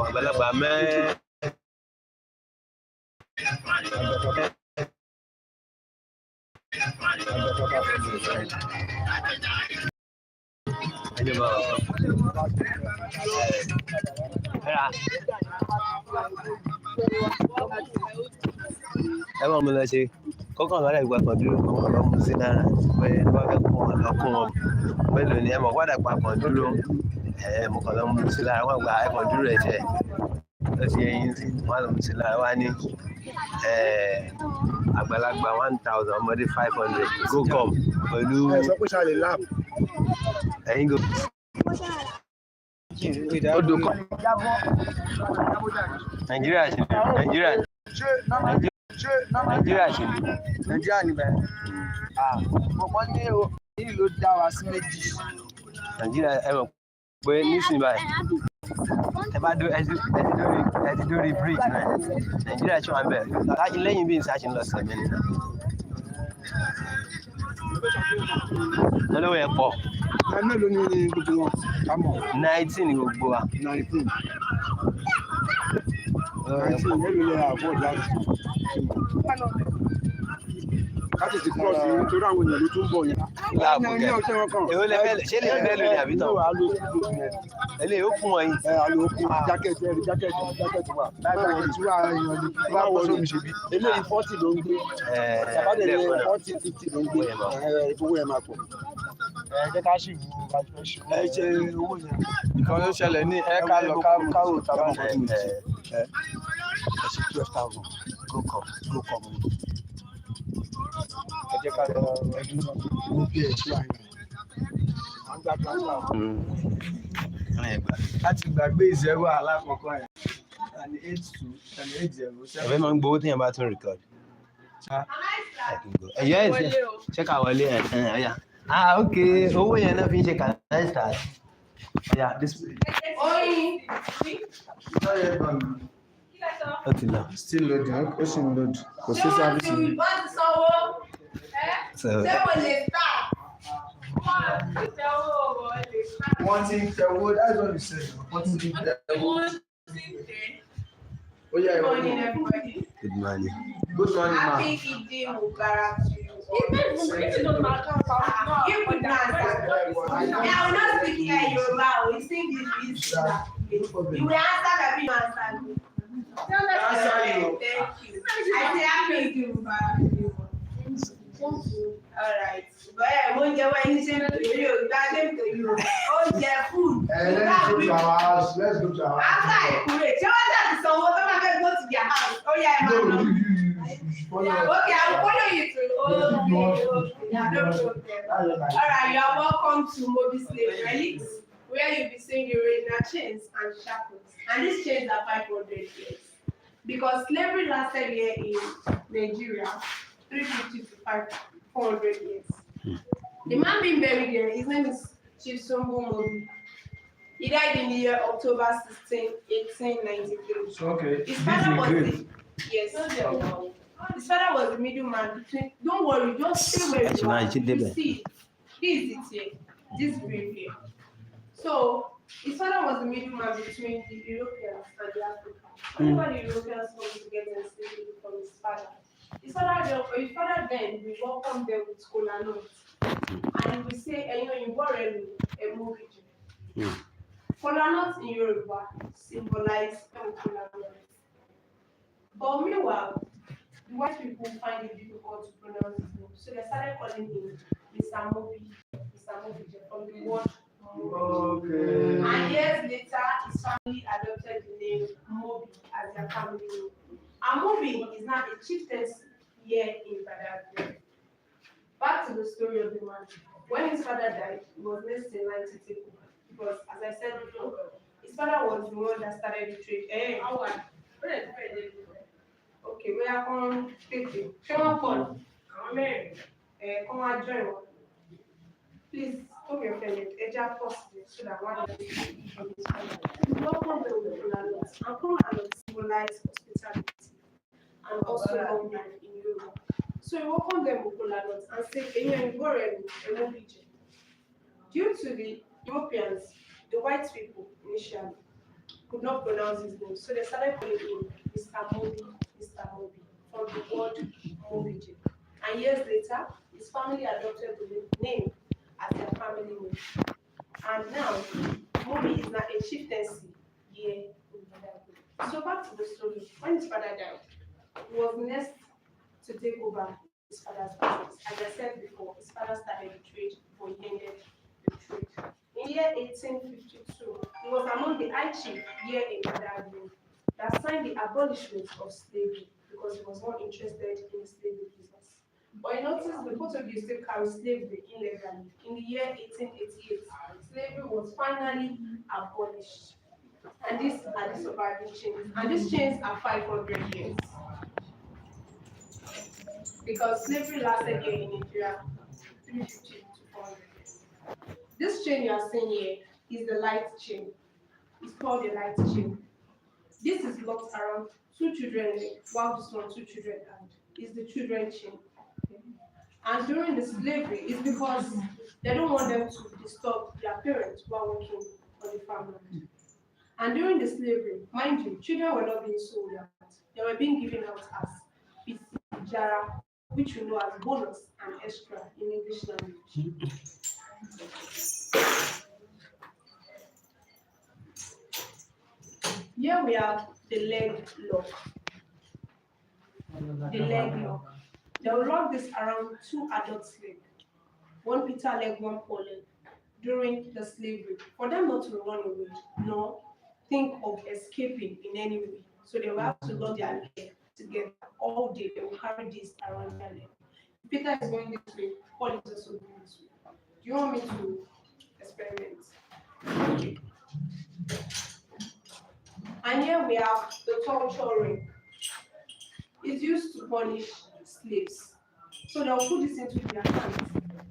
Àgbàlagbà mẹ́. Ẹ máa mú lọ ṣe kọ́kàn lọ́rẹ̀ ìgbà kan dúró kọ́kàn lọ́ mú sí náírà pé wọ́n fẹ́ kún wọn lọ́kùn wọn mélòó ni ẹ mọ̀ padà papọ̀ dúró mo kàn lọ́ mú sí lára wọ́n gba ẹ̀kọ́ dúró ẹ̀ jẹ́ ó ti ẹyin sí wọ́n lọ mú sí lára wá ní àgbàlagbà 1,000 ọmọdé 500 go come pẹ̀lú ẹ̀yin go. Odò kan Nàìjíríà ṣe Nàìjíríà ní bẹ́ẹ̀. Mọ̀mọ́ ní èyí ló dá wa sí méjì. Nàìjíríà ẹ mọ̀ pé nísìnyí báyìí ẹ bá ẹ ti dórí bridge náà Nàìjíríà ṣe wà bẹ́ẹ̀ lẹ́yìn bí n ṣe ń lọ sẹ́mi nínú. Olówó ẹ̀ pọ̀. Ẹ mélòó ní gbogbo wọn? 19 ní gbogbo wa. 19 mélòó lè àbọ̀ láti. Láti ti pọ̀ sí nítorí àwọn èèyàn ló tún bọ̀ yẹn. Láàbù kẹ́ èwo lẹ fẹ́ ṣé lè fẹ́ lónìí àbí tán? Eléyìí ó fún wọn yìí. Àlọ́ òkú jákẹ́ẹ̀tì wà. Báwo ni tí wàá yan ni bá wọ sómi ṣe bí? Eléyìí 40 ló ń gbé. Sàbádẹ́lẹ̀ 40, 50 ló ń gbé. Owó ẹ̀ máa pọ̀. Jẹ́ ká ṣì wú ẹ ṣe owó yẹn. Ìkan ló ṣẹlẹ̀ ní ẹ̀ka lọ káwò tábà ń bọ̀ ẹ ṣe 12,000 go come. Ẹ jẹ́ ká lọ ẹdún ní bí ẹ̀ ṣe àyàn. Láti gbàgbé ìzẹ́rù alákọ̀ọ́kọ́ yẹn. And 82 Ẹ̀fẹ́ máa ń gbowó téèyàn bá tún record. Ẹ̀yọ́ ẹ̀sẹ̀ ṣé ká wọlé ẹ̀yà. Ok, owó yẹn náà fi ń ṣe kànáìsítà. Ẹ̀yà display. Ó ti lọ. Still loading, ó sì ń load. Kò sí sáfìsì. Wọ́n ti ń tẹ̀wó, that's what you said. Wọ́n ti ń tẹ̀wó. Ó yá ìwọ ní. Good morning. Good morning, ma. Happy Eid Mubarak to you. I will not speak here Yoruba. We sing this. You will answer that you answer me. Thank you. I say happy Eid Mubarak to you. All right. But won't you want anything to you? That's to you. Oh, yeah, food. Let's go to our house. After I pray, you want that to someone that go to their house. Oh, yeah, okay, I'll follow you to. Yeah, no problem. All right, you are welcome to Moby Slave Relics, where you'll be seeing the original chains and shackles. And these chains are 500 years. Because slavery lasted here in Nigeria 350 to 400 years. The man being buried here, his name is Chief Songo Mobi. He died in the year October 16, 1893. Okay. His father was his father was the middleman between. Don't worry, just stay where you are. You see, this is it here. This brief here. So his father was the middleman between the Europeans and the Africans. Whenever the Europeans come to get enslaved from his father then we welcome them with kola nut. And we say, you borrow a mortgage. Kolanut in Yoruba symbolize kolanut. But meanwhile, the white people find it difficult to pronounce his name. So they started calling him Mr. Mobi, Mr. Mobi from the word Mobi. Okay. And years later, his family adopted the name Mobi as their family name. And Mobi is now a chieftaincy here in Badagry. Back to the story of the man. When his father died, he was next in line to take over. Because, as I said before, his father was the one that started the trade. Okay, we are on 50. Show phone. Amen. Come on, join one. Please, come your friend. Eja post so that one of them welcome them with Kolanut. And Kolanut symbolize hospitality and also long life in Europe. So we welcome them with Kolanut and say, Amen, go ahead, due to the Europeans, the white people initially could not pronounce his name, so they started calling him Mr. Mobi, Mr. Mobi, from the word Mobiji. And years later, his family adopted the name as their family name. And now, Mobi is now a chieftaincy here in Badagry. So back to the story. When his father died, he was next to take over his father's business. As I said before, his father started the trade before he ended the trade. In year 1852, he was among the high chief here in Badagry that signed the abolishment of slavery because he was not interested in the slavery business. But I noticed the Portuguese still carried slavery illegally. In the year 1888, slavery was finally abolished. And these are the surviving chains. And these chains are 500 years. Because slavery lasted here in Nigeria 350 to 400 years. This chain you are seeing here is the light chain. It's called the light chain. This is locked around two children leg, while this one two children hand. Is the children chain. And during the slavery, it's because they don't want them to disturb their parents while working on the farmland. And during the slavery, mind you, children were not being sold out. They were being given out as PC, jara, which you know as bonus and extra in English language. Here we have the leg lock. The leg lock. They will lock this around two adult slaves, one Peter leg, one Paul leg, during the slavery, for them not to run away, nor think of escaping in any way. So they will have to lock their leg together all day. They will carry this around their leg. Peter is going this way, Paul is also going this way. Do you want me to experiment? Okay. And here we have the torture ring. It's used to punish slaves. So they'll put this into their hands.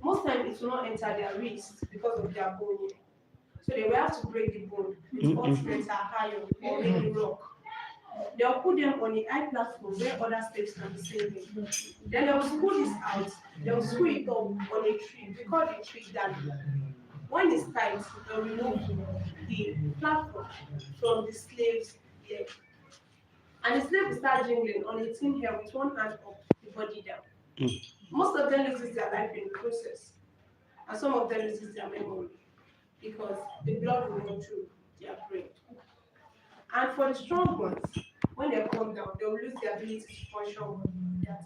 Most times it will not enter their wrist because of their bone here. So they will have to break the bone with hot metal, iron, or maybe rock. They'll put them on a high platform where other slaves can be seen. Then they'll screw this out. They'll screw it up on a tree. We call the tree down. When it's tight, they'll remove the platform from the slave's leg. And the slave will start jingling on a tin hair with one hand up, the body down. Most of them lose their life in the process. And some of them lose their memory because the blood will go through their brain. And for the strong ones, when they come down, they will lose the ability to function that.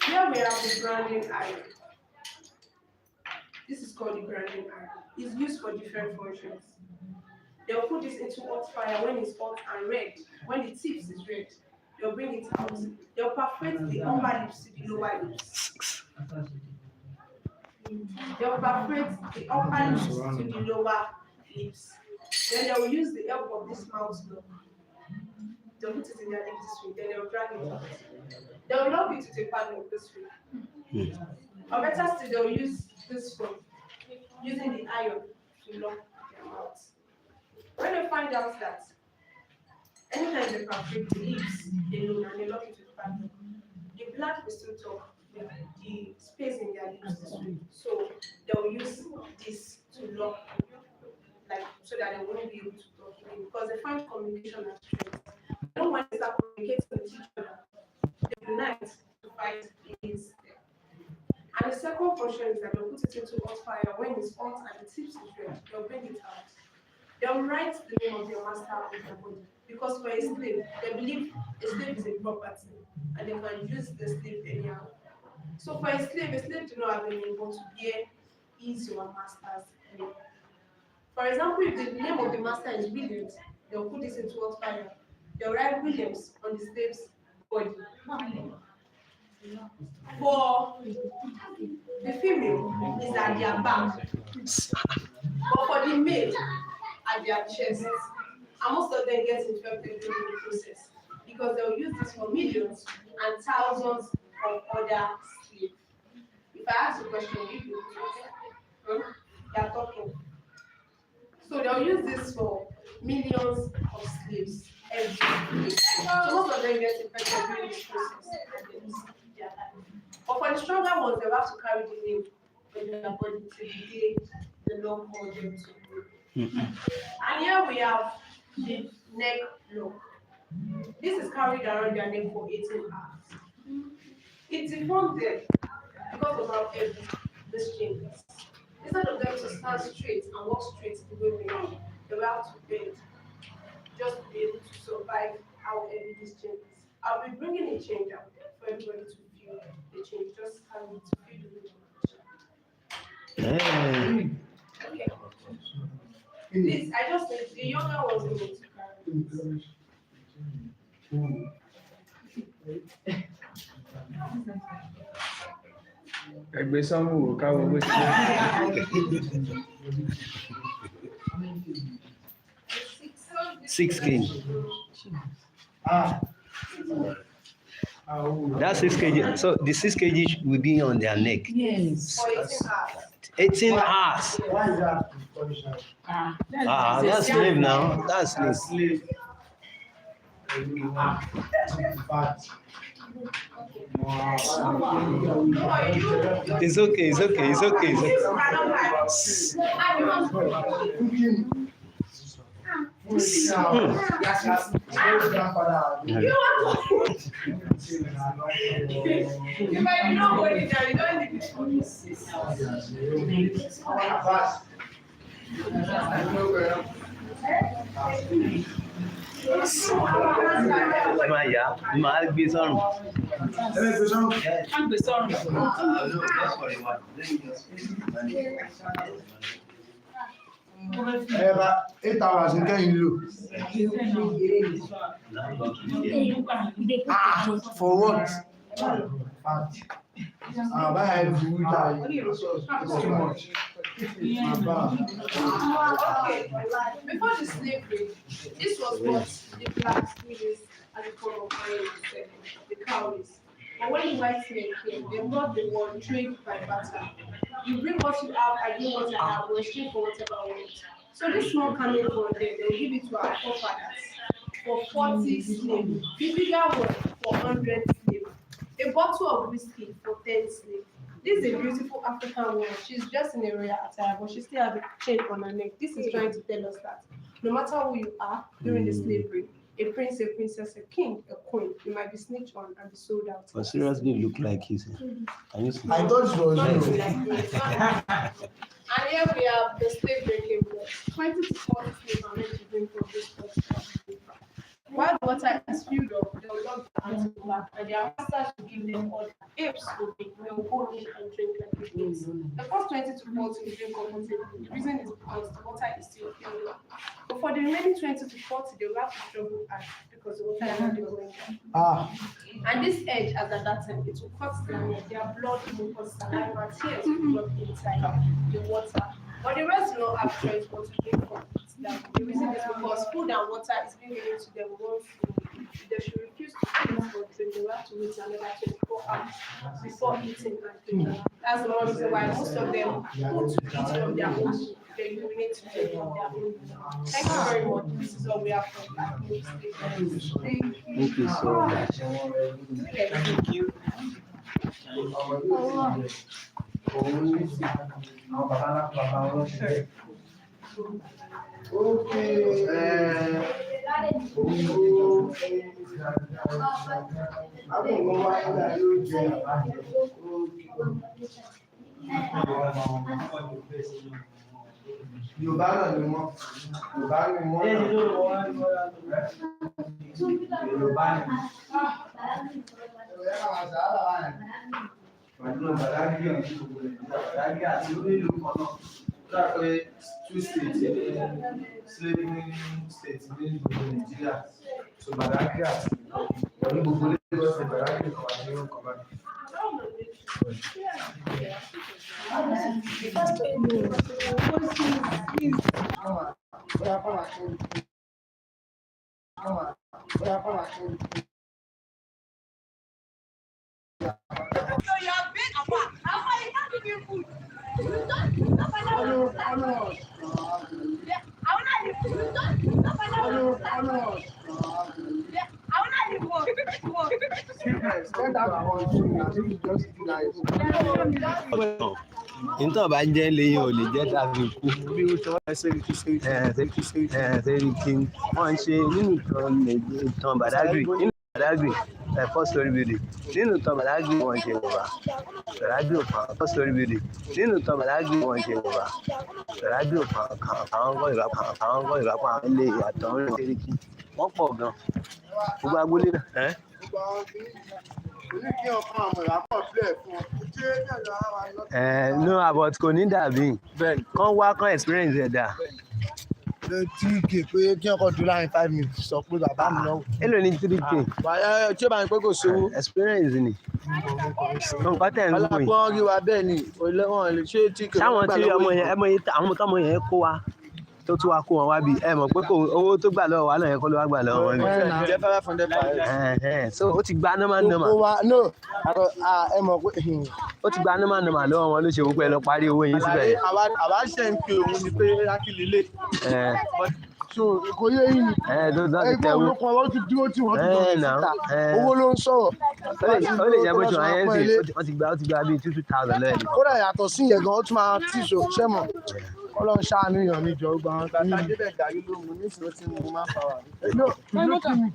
Here we have the grinding iron. This is called the grinding iron. It's used for different functions. They'll put this into hot fire when it's hot and red. When the tips is red, they'll bring it out. They'll perforate the upper lips to the lower lips. They'll perforate the upper lips to the lower lips. Then they'll use the help of this mouse block. They'll put it in their lips this way. Then they'll drag it out. They'll lock it to a panel this way. Or better still, they'll use this phone, using the iron to lock their mouth. When they find out that anytime they perforate the lips, they know and they lock it to the panel, the blood will still talk with the space in their lips this way. So they will use this to lock, like so that they won't be able to talk again because they find communication as strength. They don't want to start communicating with each other. They unite to fight against them. And the second function is that they'll put it into hot fire. When it's hot and the tips is red, they'll bring it out. They'll write the name of their master on their body. Because for a slave, they believe a slave is a property and they can use the slave anyhow. So for a slave do not have a name, but to bear is your master's name. For example, if the name of the master is Williams, they'll put this into hot fire. They'll write Williams on the slave's body. For the female is at their back, but for the male at their chest. And most of them get infected during the process because they'll use this for millions and thousands of other slaves. If I ask a question, you are talking. So they'll use this for millions of slaves every day. So most of them get infected during this process and they lose their life. But for the stronger ones, they'll have to carry the name in their body till the day the Lord called them to. And here we have the neck lock. This is carried around their neck for 18 hours. It deformed them because of how heavy this chain is. Instead of them to stand straight and walk straight the way they will have to bend just to be able to survive how heavy this chain is. I'll be bringing a chain down for everybody to feel the chain, just having to feel the weight of the chain. Okay. This, I just said the younger ones will need to carry this. Ẹgbẹ́ sọ́mù wò káwọ́ bó ti jẹ́. 6 kg. That's 6 kg. So the 6 kg will be on their neck. Yes. For 18 hours. 18 hours. Why is that? That's slave now. That's slave. It's okay. It's okay. It's okay. It's okay. You might be not holding down, you don't need it. Máa gbé sọ́rùn. About 8 hours in can you for what? Too much. Okay, before the slavery, this was what the blacks used as a form of money, the cowries. But when the white men came, they brought the word trade by barter. You bring what you have, I bring what I have, we exchange for whatever I want. So this small camel for them, they'll give it to our forefathers for 40 slaves. The bigger one for 100 slaves. A bottle of whiskey for 10 slaves. This is a beautiful African woman. She's just in a royal attire, but she still has a chain on her neck. This is trying to tell us that no matter who you are during the slavery, a prince, a princess, a king, a queen, you might be snitched on and be sold out. But seriously, look like you. Can you see? I thought it was you. And here we have the slave drinking blood. 20 to 40 slaves are meant to drink from this blood. While the water is filled up, they will lock the hands back, and their masters will give them order. Apes will go in and drink like pigs. The first 20 to 40 will drink comfortably. The reason is because the water is still filled up. But for the remaining 20 to 40, they will have to struggle hard because the water is not going down. And this edge, as at that time, it will cut their blood, mucus, saliva, tears will drop inside the water. But the rest will not have choice but to drink from it. The reason is because food and water is being given to them once they should refuse to eat or drink. They will have to wait another 24 hours before eating and drinking. That's the one reason why most of them put to eat from their own, they urinate to drink from their own. Thank you very much. This is all we have from that. Thank you so much. Thank you. Yorùbá náà ni wọ́n. Yorùbá ni wọ́n náà. Yorùbá ni. Badagry àti onílù kan náà. Ó pé 2 states slavery states ní gbogbo Nàìjíríà. So Badagry àti ní gbogbo Lagos ní Badagry kan wà ní ọkọ̀ báyìí. So you are big apart. How far you can't give you food? You don't. Yeah, I will not leave food. You don't. Yeah, I will not leave food. Nítorí ọba jẹ́ lẹ́yìn ò lè jẹ́ tàbí kú. Sẹ́ríkì wọ́n ń ṣe nínú ìtàn Badagry first story building nínú ìtàn Badagry wọ́n ń ṣe Yorùbá Badagry ò fà first story building nínú ìtàn Badagry wọ́n ń ṣe Yorùbá Badagry ò fà àwọn gbọ́ ìrápá àwọn ilé ìyàtọ̀ ń rìn Sẹ́ríkì wọ́n pọ̀ gan gbogbo agboolé náà. No, but kò ní dàbí kán wá kán experience ẹ̀ dà. Tí pé kí ọkọ̀ dúró láàrin 5 minutes sọ pé bàbá mi náà. Èló ni 3K? Tí ó bá ń pẹ́ kò sówó. Experience ni. Nǹkan tẹ̀ ń gbọ́ yìí. Alápọ̀ rí wa bẹ́ẹ̀ ni wọ́n lè ṣe tí kò sáwọn tí ọmọ yẹn àwọn tọmọ yẹn kó wa tó tún wá kó wọn wá bí ẹ mọ̀ pé owó tó gbà lọ́wọ́ wa náà yẹn kọ́ ló wá gbà lọ́wọ́ wọn ni. jẹ́ 500. So ó ti gba nọ́mà. ẹ mọ̀ pé Ó ti gba nọ́mà lọ́wọ́ wọn ló ṣe wípé ẹ lọ parí owó yín síbẹ̀. àwa ṣe ń pe òun ni pé akílì lè. So kò yé yín ni. Ẹgbẹ́ olóko ọwọ́ ti dúró tí wọ́n ti dọ̀rọ̀ síta. Owó ló ń sọ̀rọ̀. Ó lè jẹ́ bó ṣe wọ́n yẹn sì wọ́n ti gba bíi 2,000 lẹ́yìn. Kódà yàtọ̀ sí yẹn gan, ó tún máa tíṣò ṣẹ́mọ̀. Ọlọ́run ṣàánú yàn mí jọ gbọ́n. Bàtà débẹ̀ gàrí ló mú nísìnyí ó ti mú máa fà wà.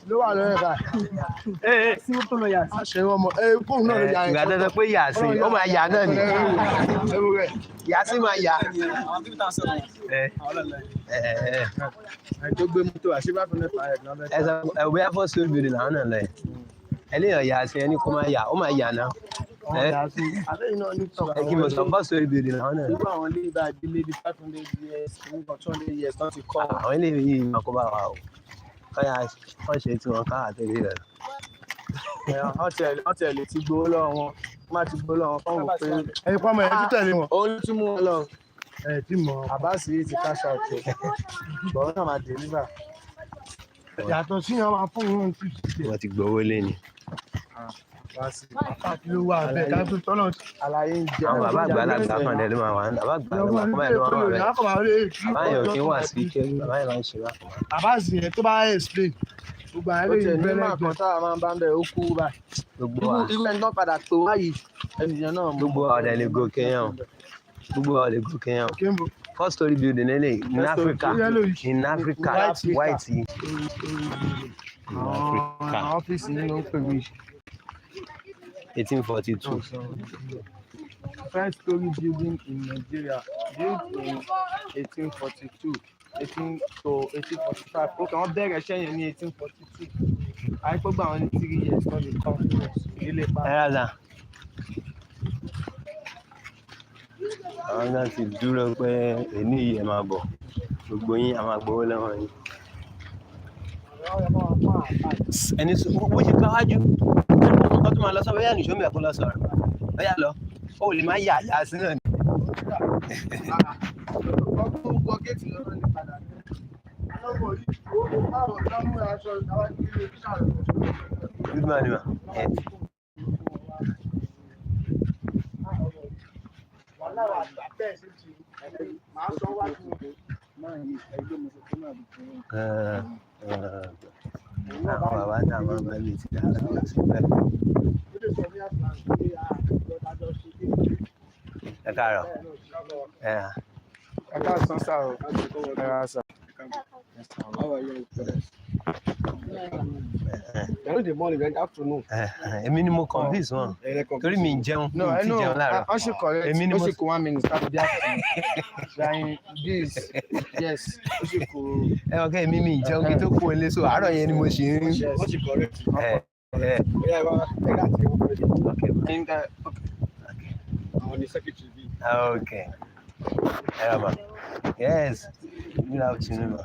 Ló wà lọ́rẹ̀ báyìí. Sí ó tó lọ yà sí. Àṣẹ ọmọ fóònù náà ló yà ẹ̀. Ìgbà tó sọ pé yà sí ó máa yà náà ni. Yà sí máa yà. Tó gbé mọ́tò àṣìbá fún nípa ẹ̀ náà bẹ́ẹ̀. Ẹ bóyá first story building làwọn náà lọ yẹn. Ẹlẹ́yìn yà sí ẹni kó máa yà ó máa yà náà. Kí mo sọ first story building làwọn náà. Nígbà àwọn ilé ìgbà ìdílé bíi 500 years, 200 years tó ti kọ́. Àwọn ilé yìí máa kó bá wa o. Wọ́n ṣe tí wọ́n ká àtẹ̀lé rẹ̀. Wọ́n tẹ̀lé ti gbowó lọ́wọ́ wọn. Wọ́n máa ti gbowó lọ́wọ́ wọn fáwọn pé. Ẹyin pọ́nmọ ẹ̀ tún tẹ̀lé wọn. Òun ló tún mú wọn lọ. Ẹ tí mọ̀ Àbáàsì yìí ti cash out ẹ̀. Bọ̀wọ́ náà máa deliver. Yàtọ̀ sí yẹn máa fún wọn tí. Wọ́n ti gbowó lé ni. Kí ló wà bẹ́ẹ̀ ká tó tọ́lọ̀ àlàyé ń jẹ. Àwọn bàbá àgbàlagbà kan dẹ̀ ló máa wà ní bàbá àgbàlagbà kan báyìí ló máa wà bẹ́ẹ̀. Bàbá yẹn ò kí ń wà sí ike bàbá yẹn máa ń ṣe wá. Àbáàsì yẹn tó bá explain gbogbo àwọn ilé ìgbẹ́ lẹ́gbẹ̀ẹ́ tá a máa ń bá ń bẹ̀ ó kú báyìí. Gbogbo wa irú ẹni tó padà tó wáyé ẹnìyàn náà. Gbogbo wa ọ̀dẹ̀ lè gòkè yẹn o. Gbogbo wa lè gòkè yẹn o. First story building lélẹ̀ in Africa white yìí. Àwọn ọ́fíìsì yìí ló ń pè mí. 1842. First story building in Nigeria built in 1842, 18 to 1845. Okay, wọ́n bẹ̀rẹ̀ iṣẹ́ yẹn ní 1842. Àìpé gbà wọ́n ní 3 years wọ́n lè kọ́ ilé pa. Àwọn náà ti dúró pé èní yìí ẹ máa bọ̀ gbogbo yín a máa gbowó lọ́wọ́ yín. Ẹni sọ bó ṣe gbá wájú ọkọ̀ tó máa lọ sọ́wọ́ yà nìṣó mẹ́kún lọ sọ̀rọ̀ bẹ́yà lọ ó lè má yà sí náà ni. Ọgbọ́n géètì lọ́wọ́ ní padà. Good morning, ma. Àwọn bàbá náà máa ń bá mi ti dára lọ sí bẹ́ẹ̀. Ẹ káàárọ̀. Ẹ káàsán sáà o. Ẹ ra sáà. Ẹ̀rọ the morning then afternoon. Èmi ni mo convince wọn. Torí mi ń jẹun. No, I mi ti know. jẹun láàárọ̀. I should correct. Èmi ni I mo should 1 minute after the afternoon. Like this. Yes. I should go. ọkẹ́ èmi mi ń jẹun kí tó kú ilé so àárọ̀ yẹn ni mo ṣe ń. Yes. I should correct. Yeah, well, I got you. okay. I think that. Okay. On the secretary. Okay. Yes. Good afternoon.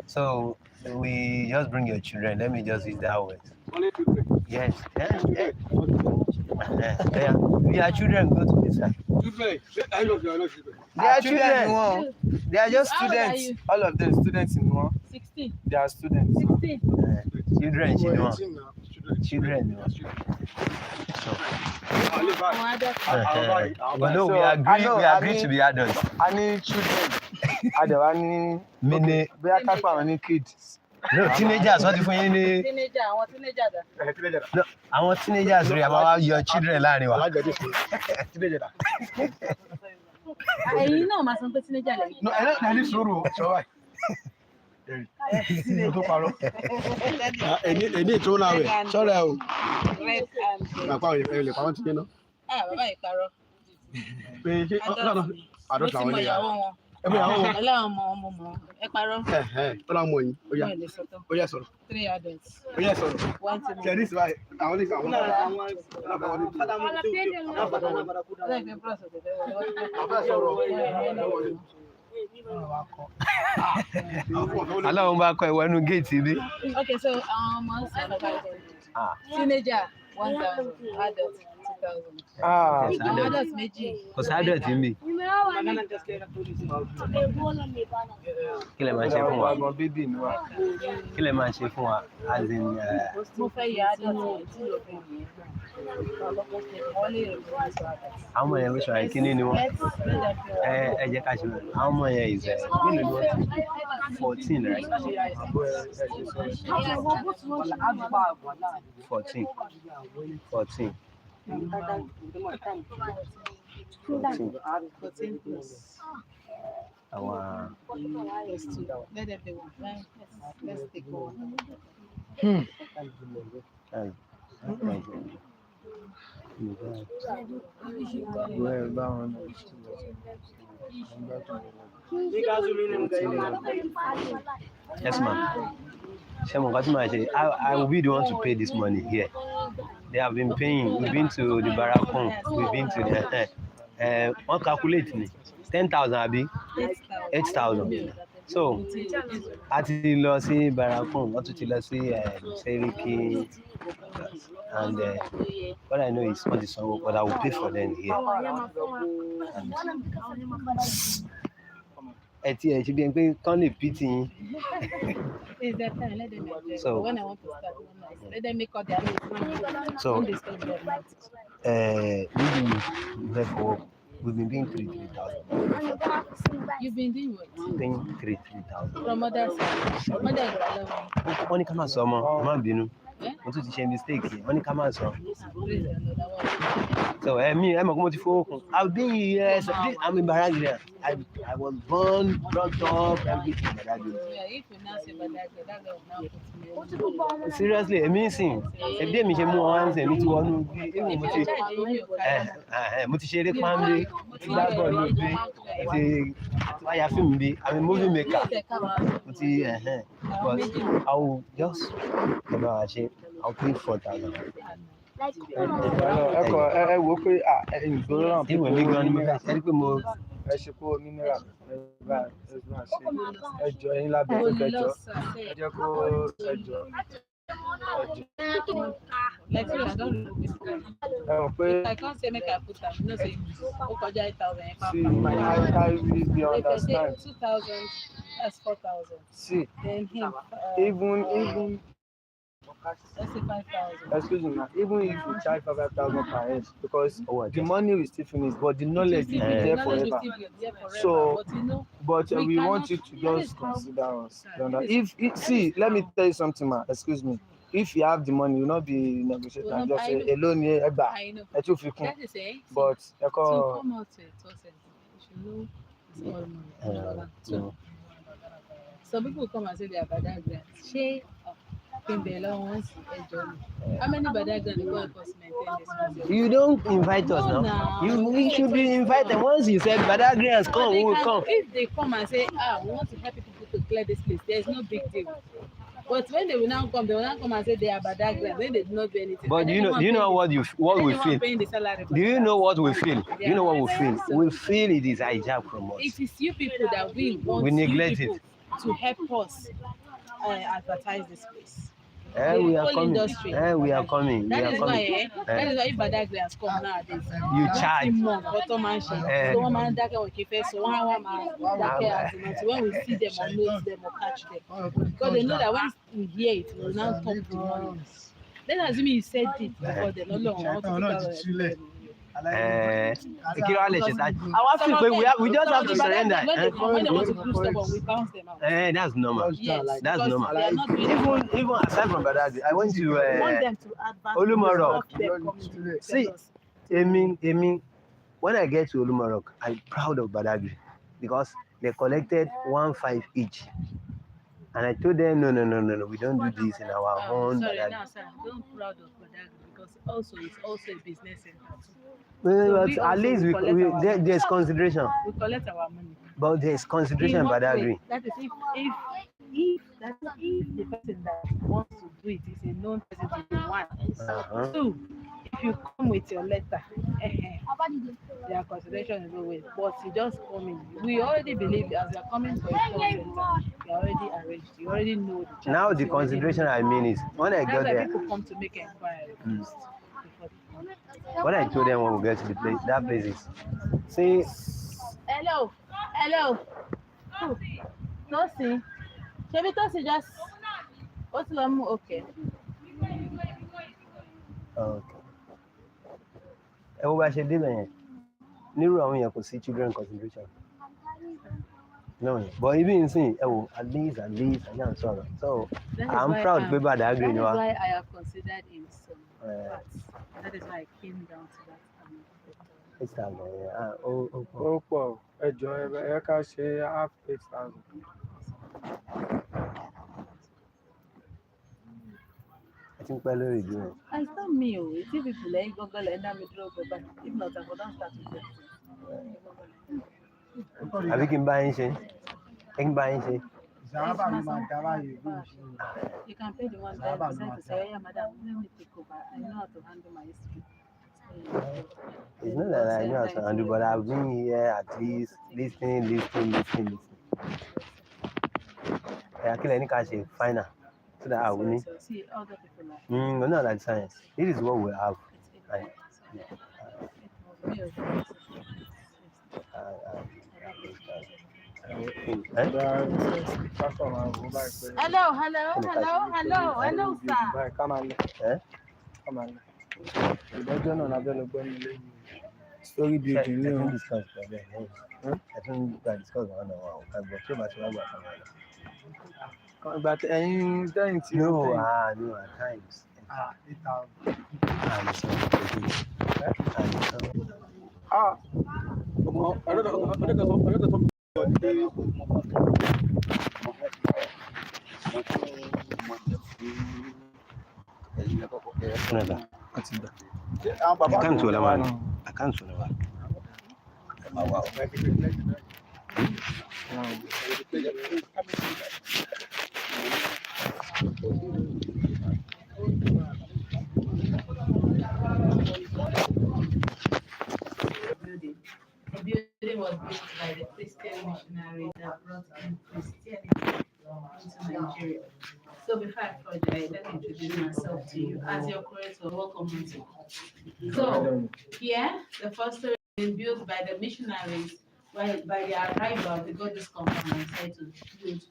So we just bring your children. Let me just use that word. Only 2 things. Yes. Yeah. Your children go to this side. Children. I love you. I love you. They are children. They are just How old are students. you? All of them students in one. 16. They are students. 16. Children, you know. Children. Children. Àwọn adults. But no, we agree to be adults. I need children. I need Mini. We are type of any kids. No, teenagers. What if we need? Teenager, àwọn teenager dà. No, àwọn teenagers rẹ̀ àmọ́ your children láàrin wa. Teenager. Ẹ̀yin náà máa san pé teenager lẹ́yìn. No, I don't need suru. So Ẹni tó náà rẹ̀ sọ́rọ̀ ẹ̀ o. Red and Bàbá ẹ̀ lè pàwọn ti jẹ́ náà. bàbá yìí parọ́. Pé ṣé àdọ́ta àwọn ilé ìyàwó wọn. Ẹ bóyá àwọn. Ẹlẹ́wọ̀n ọmọ ẹ parọ́. Ó láwọn ọmọ yìí. Ó yá. Wọ́n lè sọ́tọ̀. Ó yá sọ̀rọ̀. 3 adults. Ó yá sọ̀rọ̀. 1 to Ṣé ní ìsìnbá àwọn oníkà àwọn Ọlọ́ọ̀fẹ́ plus Aláwọn bá kọ ìwọ inú géètì bí. Okay, so ọmọ ń sọ teenager 1,000, adult 2,000. Àwọn adult méjì. Kò sí adult mi. Kí lẹ máa ṣe fún wa? Kí lẹ máa ṣe fún wa? As in. Mo fẹ́ yẹ adult tí yóò fi yẹn. Wọ́n lè rìn fún àṣọ adult. Àwọn ọmọ yẹn ló ṣọ̀rọ̀ kíní ni wọ́n. Ẹ jẹ́ ká ṣe wọ́n. Àwọn ọmọ yẹn is mélòó ni wọ́n? 14, right? 14. 14. 14 plus. Our Let them do one. Let's take one. Yes, ma'am. I will be the one to pay this money here. They have been paying. We've been to the Barakun. We've been to the. One calculate me. 10,000 abi. 8,000. So, a ti lọ sí Barakun. Wọ́n tún ti lọ sí Seriki. And what I know is what is sanwó, but I will pay for them here. Ẹ ti ẹ̀ ṣe bí ẹni pé kán lè pí ti yín. It's their time, let them enjoy. So- But when I want to start, let them make all their noise. So- Don't disturb them. We've been paying 3,000. You've been doing what? Paying 3,000. From other side. Mother is alone. Wọ́n ní ká máa sọ ọmọ, ẹ má bínú. Mo tún ti ṣe mistake yìí, wọ́n ní ká máa sọ. Praise another one. So ẹ mọ̀ pé mo ti fowó kun. I've been here, I'm in Badagry. I was born, brought up, everything in Badagry. Yeah, if you now say Badagry, that girl will now put me on. Seriously, èmi ń sìn. Ẹbí èmi ṣe mú wọn wá ń sìn, èmi ti wọnú bí èmi mo ti. Mo ti ṣeré pánlé, mo ti gbá bọ́ọ̀lù bí, mo ti wáyà fíìmù bí, I'm a movie maker. Mo ti but I will just I'll pay 4,000. Ẹ wò ó pé ìgboro náà. Ìwé mi gan ni mo fẹ́ ṣe pé mo. Ẹ ṣe kó mineral ẹjọ ẹyin lábẹ́ tó kẹjọ ẹ jẹ́ kó ẹjọ. Like you, I don't know basically. Ẹ mọ̀ pé I can't say make I put am. You know say o kọjá 8,000. see I really dey If I say understand. 2,000, that's 4,000. See Then him, even let's say 5,000. excuse me, even if you charge 5,000 per head, because the money will still finish, but the knowledge will be there Knowledge will forever. still be there forever. So, but you know, But we we want cannot- you to just consider us. You understand? See, let me tell you something, man. Excuse me. If you have the money, you will not be negotiating and just say alone here, Eba, I know. ẹ tún fi kún. That is saying. But To ẹ̀kọ́ come out to a center, you should know it's all money. So, some people come and say they are Badagry. Ṣé How many Badagry go help us maintain this place? You don't invite us No, now. no. We should be invited. Once you said Badagry has come, we will come. If they come and say, we want to help people to clear this place, there's no big deal. But when they will now come and say they are Badagry, then they do not do anything. But do you know what we feel? Paying the salary Do you know what we feel? Yeah. You know what we feel? So, We feel it is hijacked from us. it is you people that we want neglect you people to help us advertise this place. We are coming. Industry. We are coming. That is why if Badagry has come nowadays, You charge. so when we see them or note them or catch them, because they know that once we hear it, we will now talk to money. Let's assume you said it before they no longer we just have to surrender. When they want to do stuff, we bounce them out. That's normal. Yes, That's normal. they are not doing Even aside from Badagry, I went to we want them to advance Olumorok. See, When I get to Olumorok, I'm proud of Badagry because they collected 1.5 each. And I told them, no, we don't do this in our own. Sorry, no, sir, don't proud of Badagry because it's also a business center too. But at least there's consideration. We collect our money. But there's consideration in Badagry. That is if the person that wants to do it is a known person to do one. Two, if you come with your letter, their consideration is always. But you just come in. We already believe as you're coming for a call center, you already arranged. You already know the charges. Now the consideration I mean is when I got there. People come to make inquiry first. What I told them when we get to the place, that place is. See. Hello. Tosi. Shebi Tosi just. What's wrong? Okay. Everybody should do it. New around here could see children concentration. No, but even see, at least, I can't sorry. So I'm proud to be Badagry. That is why I have considered in some parts. That is why I came down to that. It's that way. Half 8,000. I think we're doing it. I still me. It's if people like Google and I'm but if not, I will not start with that. Have you been buying shit? You can pay the one that decide to say, madam, let me take over. I know how to handle my history. It's not that I know how to handle, but I've been here at least listening. Actually, I think I should find out so that I will need. See, other people like No, not like science. This is what we have. Hello, sir. Come on. Story building. I think discuss one But any time. No, at times. I can't swallow man. Wow. The building was built by the Christian missionaries that brought in Christianity into Nigeria. So before I forget, let me introduce myself to you as your curator. Welcome to. So here, the first story is built by the missionaries. By their arrival, they got this company and decided to build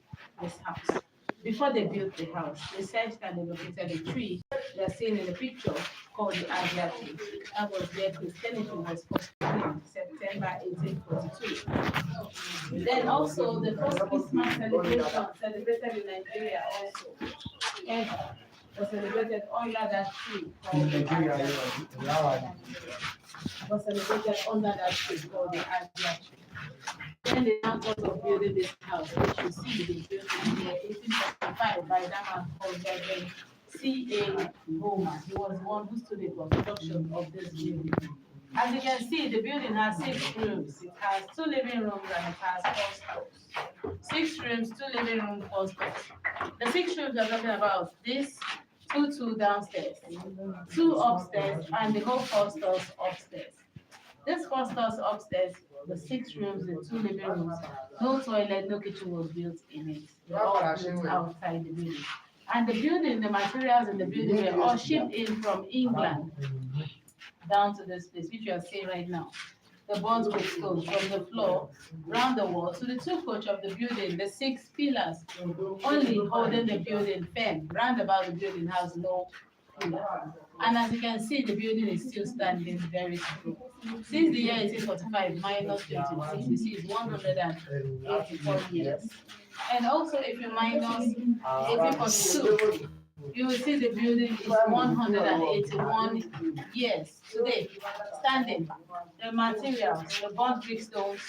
this house. Before they built the house, they searched and they located a tree they're seeing in the picture called the Agia tree. That was where Christianity was first in September 1842. Then also the first Christmas celebration celebrated in Nigeria also. And was celebrated under that tree called the Agia tree. Was celebrated under that tree called the Agia tree. Then they now thought of building this house, which you see they built in the year 1845 by that man called Reverend C.A. Bowman. He was the one who stood the construction of this building. As you can see, the building has 6 rooms. It has 2 living rooms and it has 4 stores. 6 rooms, 2 living rooms, 4 stores. The 6 rooms are talking about this 2 downstairs, 2 upstairs, and the whole 4 stores upstairs. This 4 stores upstairs, the 6 rooms, the 2 living rooms, no toilet, no kitchen was built in it. They were all built outside the building. And the building, the materials in the building were all shipped in from England down to this place, which you are seeing right now. The boards with stones from the floor, round the wall, to the 2 coach of the building, the 6 pillars only holding the building firm. Round about the building has no pillar. And as you can see, the building is still standing very strong. Since the year 1845 minus 26, you see it's 184 years. And also, if you minus 1842, you will see the building is 181 years today, standing. The materials, the burnt brick stones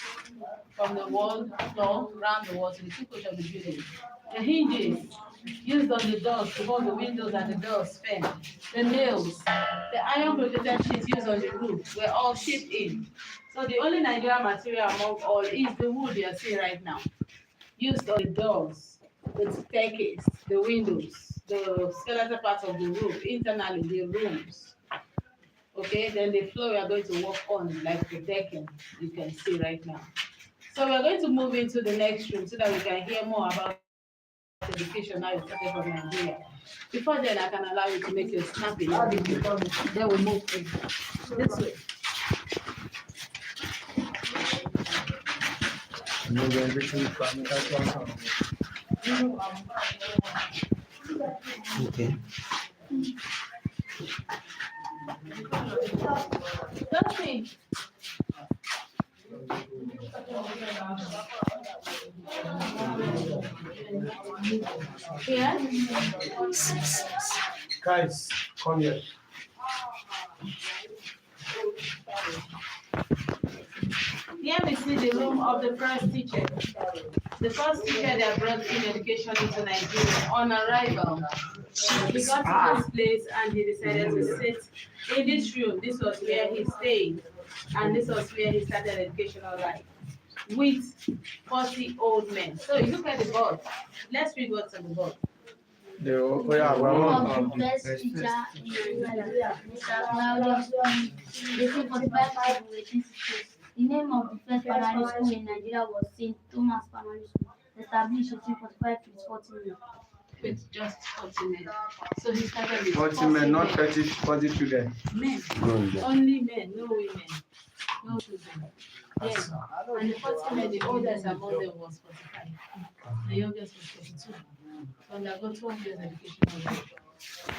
from the wall, floor, round the wall to the 2 coach of the building. The hinges used on the doors to hold the windows and the doors firm. The nails, the iron protected sheets used on the roof were all shipped in. So the only Nigerian material among all is the wood you are seeing right now. Used on the doors, the staircase, the windows, the skeletal parts of the roof, internally the rooms. Okay, then the floor we are going to work on, like the decking, you can see right now. So we are going to move into the next room so that we can hear more about education now it's started from Nigeria. Before then, I can allow you to make your snappy video. Then we move in this way. Okay. Nothing. Yeah. Guys, come here. Here we see the room of the first teacher. The first teacher that brought in education into Nigeria on arrival. He got to this place and he decided to sit in this room. This was where he stayed, and this was where he started educational life with 40 old men. So you look at the board. Let's read what's on the board. The Best teacher in Nigeria, Mr. Claudius, 1845 to 1860. The name of the first primary school in Nigeria was St. Thomas Primary School, established 1845 to 40 men. With just 40 men. So he started with 40 men, not 40 children. Men. Only men, no women, no children. Yes. And the 40 men, the oldest among them was 45. The youngest was 42. So they got 12 years education.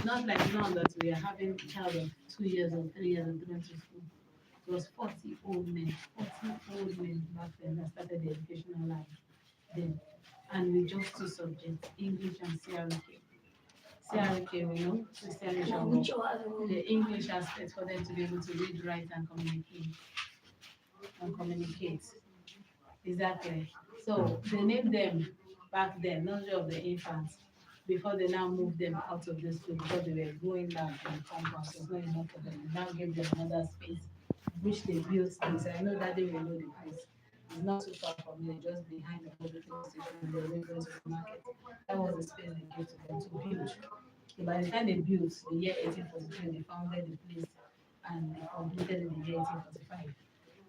Not like now that we are having a child of 2 years or 3 years and going to school. It was 40 old men back then that started the educational life then. And with just 2 subjects, English and CRK. CRK, we know, Christian. The English aspect for them to be able to read, write, and communicate. Exactly. So they named them back then, not just of the infants, before they now moved them out of the school because they were going down in the compound. So it's not enough for them. They now gave them another space, which they built this. I know that they will know the place. It's not too far from here, just behind the public station and the railway supermarket. That was the space they gave to them to build. So by the time they built, the year 1842, they founded the place and they completed in the year 1845.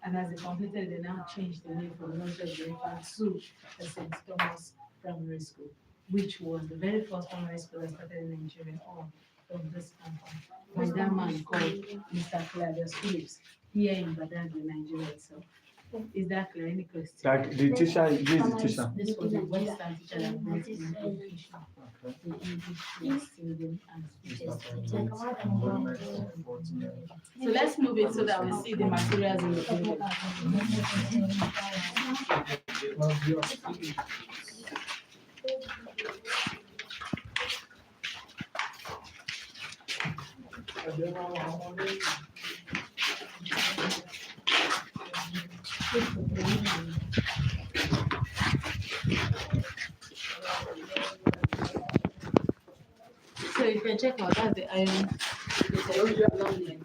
And as they completed, they now changed the name from not just the infant to the St. Thomas Primary School, which was the very first primary school that started in Nigeria, all from this compound, by that man called Mr. Claudius Phillips, here in Badagry, Nigeria itself. Is that clear? Any questions? Like the teacher, this is the teacher. This was the Western teacher that brought in education. The English student and so let's move it so that we see the materials in the building. check out that's the iron. It's a long length.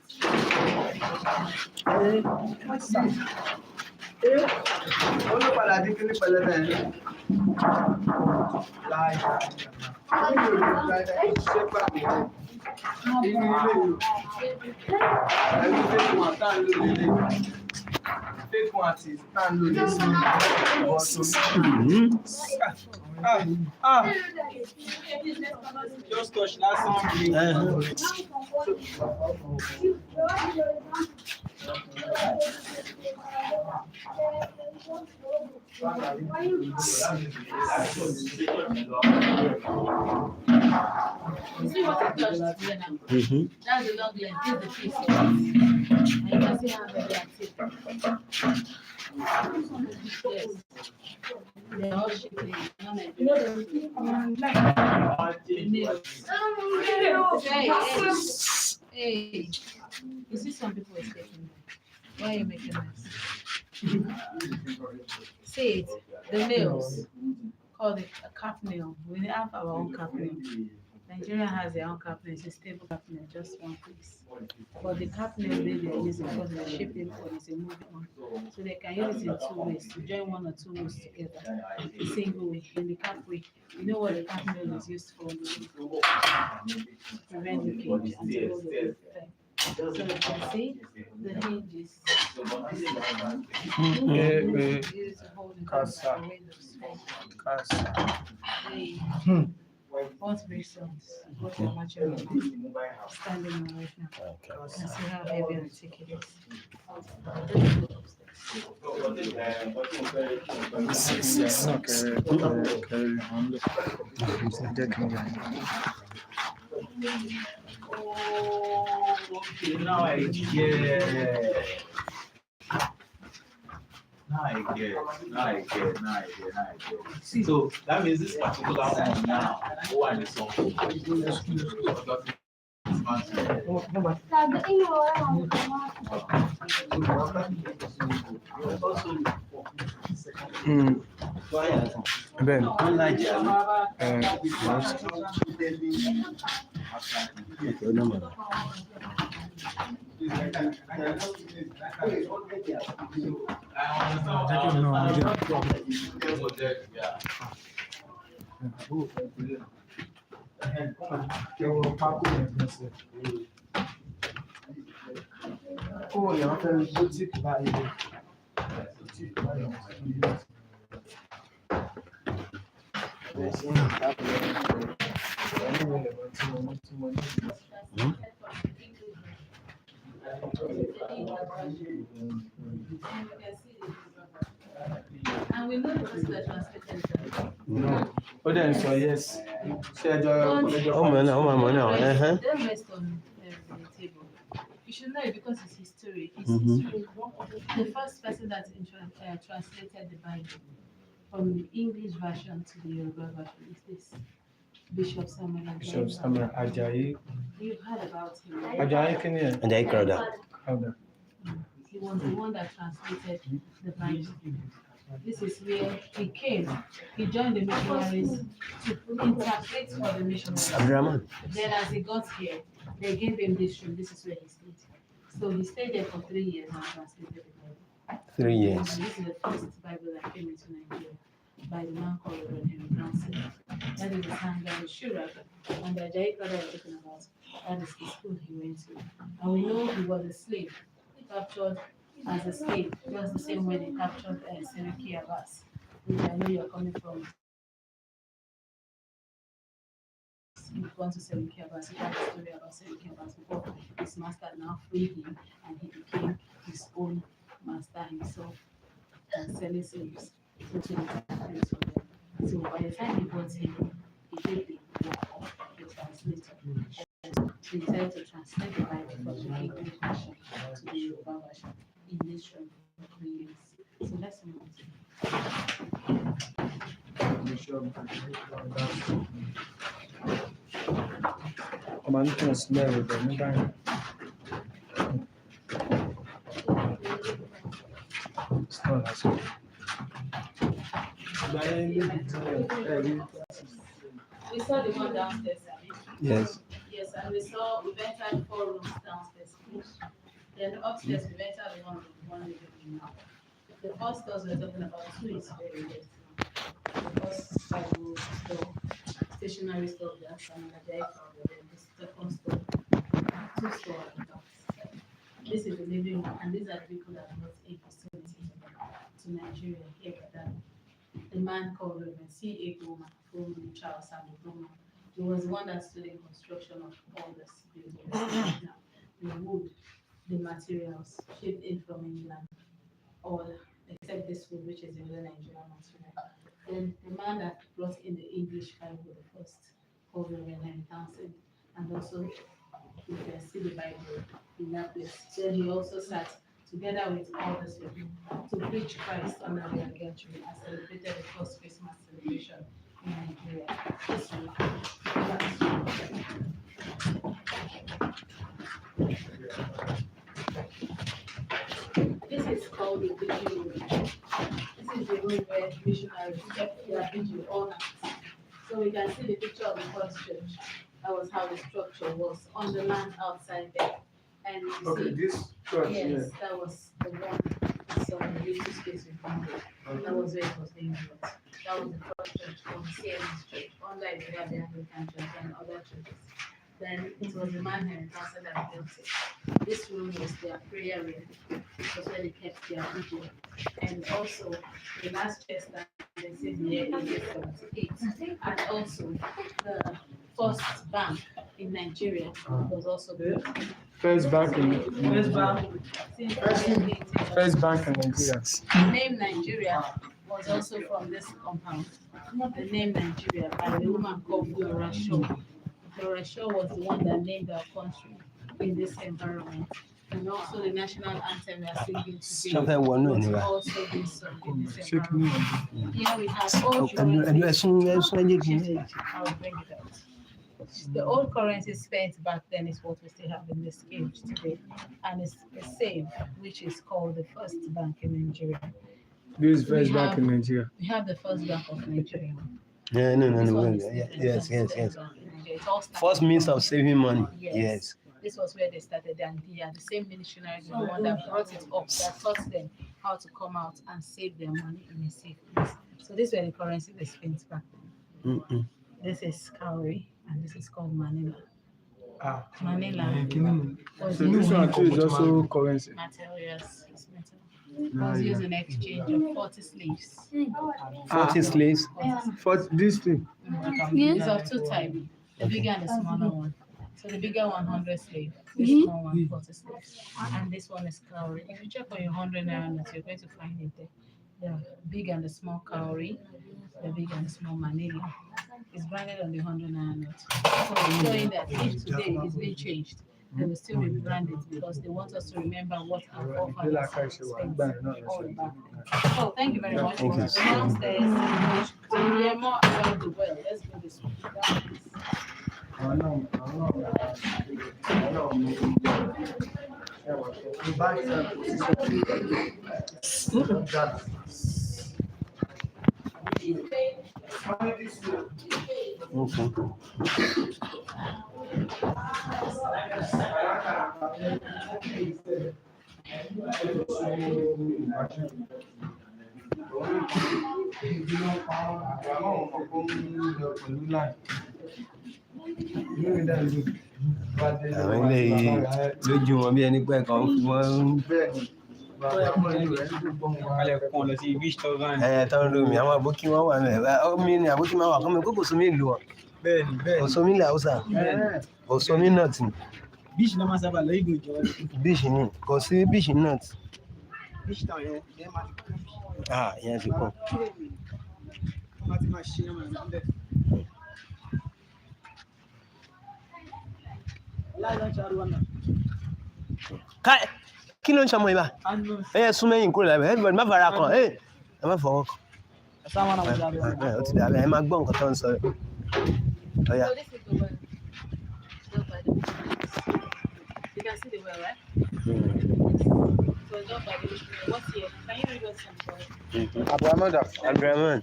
Olùpadà dín kí ní pẹlẹbẹ ẹ. Láì. Ṣé pàdé ẹ? Inú ilé yìí. Ẹni fake one tá ń lò nílé. Fake one àti tá ń lò ní sí just touch last one. You see what it does here now? That's the long length. This is the piece. And you can see how very active. Yes. They're all shaping. You know the nails. Hey. You see some people escaping. Why are you making this? See it. The nails. Called it a cap nail. We have our own cap nail. Nigeria has their own cap nail. It's a stable cap nail, just one piece. But the cap nail they are using because the shaping for is a moving one. So they can use it in two ways to join one or two moves together. A single way. In the cap way, you know what the cap nail is used for? Prevent leakage and to hold the thing. So you can see the hinges. Used to hold the windows. What's very soft? What's your material? Standing on right now. And see how heavy and thick it is. Okay, now I get. So that means this particular one now, who are the song? Ben. Oh, yeah, And we know the person that translated it. No. Oh, then, so yes. Don't rest on the table. You should know it because it's history. It's history. The first person that translated the Bible from the English version to the Yoruba version is this Bishop Samuel Ajayi. Bishop Samuel Ajayi. You've heard about him. Ajayi Kenya. Ajayi Crowder. He was the one that translated the Bible. This is where he came. He joined the missionaries to interpret for the missionaries. Then as he got here, they gave him this room. This is where he stayed. So he stayed there for 3 years and translated the Bible. 3 years. And this is the first Bible that came into Nigeria by the man called Reverend Henry Branson. That is the Sangha and Shura. And the Ajayi Crowder we're talking about, that is the school he went to. And we know he was a slave. He captured as a slave, just the same way they captured Seriki Abbas, which I know you're coming from. You've gone to Seriki Abbas, you got the story about Seriki Abbas before his master now freed him and he became his own master himself and selling slaves. So by the time he got him, he did the work, the translator. He decided to translate the Bible from the English version to the Yoruba version in this room for 3 years. So let's move on. I'm going to smell it. It's not as good. We saw the one downstairs. Yes. Yes, I And we entered 4 rooms downstairs. Then upstairs, we entered the one living room now. The first stores we're talking about, 2 is very left now. The first Bible store, stationery store, that's another day, then the second store, 2 stores at the back. This is the living room, and these are the people that brought a facility to Nigeria here. The man called Reverend C.A. Goma, from Charles and Goma. He was the one that stood in construction of all this buildings. Now, the wood, the materials shipped in from England, all except this wood, which is in the Nigerian material. Then the man that brought in the English Bible, the first, called Reverend Henry Townsend, and also you can see the Bible in that place. Then he also sat together with all these people to preach Christ on the Badagry and celebrated the first Christmas celebration in Nigeria. This is called the vigil room. This is the room where missionaries kept their vigil all night. So we can see the picture of the first church. That was how the structure was on the land outside there. And you see, this church, yes, that was the one. So the little space we found it. That was where it was being built. That was the first church from CM's church, unlike the Anglican church and other churches. Then it was the man Henry Townsend that built it. This room was their prayer room. It was where they kept their vigil. And also the last chest that they said in the year 1878. And also the first bank in Nigeria was also built. First bank in Nigeria. The name Nigeria was also from this compound. The name Nigeria by the woman called Flora Shaw. Flora Shaw was the one that named our country in this environment. And also the national anthem we are singing today was also being sung in this environment. Here we have old currencies. I'll bring it out. The old currency spent back then is what we still have in this cage today. And it's the same, which is called the first bank in Nigeria. This first bank in Nigeria. We have the first bank of Nigeria. Yeah, no. Yes. First means of saving money. Yes. This was where they started, and they are the same missionaries, the one that brought it up, that taught them how to come out and save their money in a safe place. So this were the currency they spent back then. This is cowrie, and this is called Manila. Manila. So this one too is also currency. Materials, it's metal. It was used in exchange of 40 slaves. 40 slaves? For this thing? These are 2 types, the bigger and the smaller one. So the bigger 100 slaves, this small one 40 slaves. And this one is cowrie. If you check on your 100 naira note, you're going to find it there. The big and the small cowrie, the big and the small Manila. It's branded on the 100 naira note. So it's showing that if today is being changed, they will still be branded because they want us to remember what our forefathers spent all back. So thank you very much. Thank you. Downstairs, to hear more about the well, let's go this way. Àwọn ilé yìí lójú wọn bí ẹni pẹ́ kan fún wọn tán lómi àwọn àbókí wọn wà mẹ́rin omi ni àbókí máa wà kọ́ mi kókò sómi ìlú wọn òsómi ilẹ̀ haúsá òsómi nọ́ọ̀tì Bíṣì náà máa sábà lọ ìgbò ìjọ rẹ̀. bíṣì ni kò sí bíṣì nọ́ọ̀tì. Bíṣì táwọn yẹn máa ti kú. Ìyẹn ti kú. Wọ́n máa ti máa ṣe ọmọ ìlú bẹ́ẹ̀. Kí ló ń ṣọmọ ibà? Ẹ sún mẹ́yìn kúrò lábẹ́ everybody má fara kàn ẹ má fọwọ́ kàn. Ó ti dàbẹ̀ ẹ máa gbọ́ nǹkan tó ń sọ rẹ̀. Ọ̀ya. So this is the well. Built by the missionaries. You can see the well, right? So it's built by the missionaries. What's here? Can you read what's Abraman.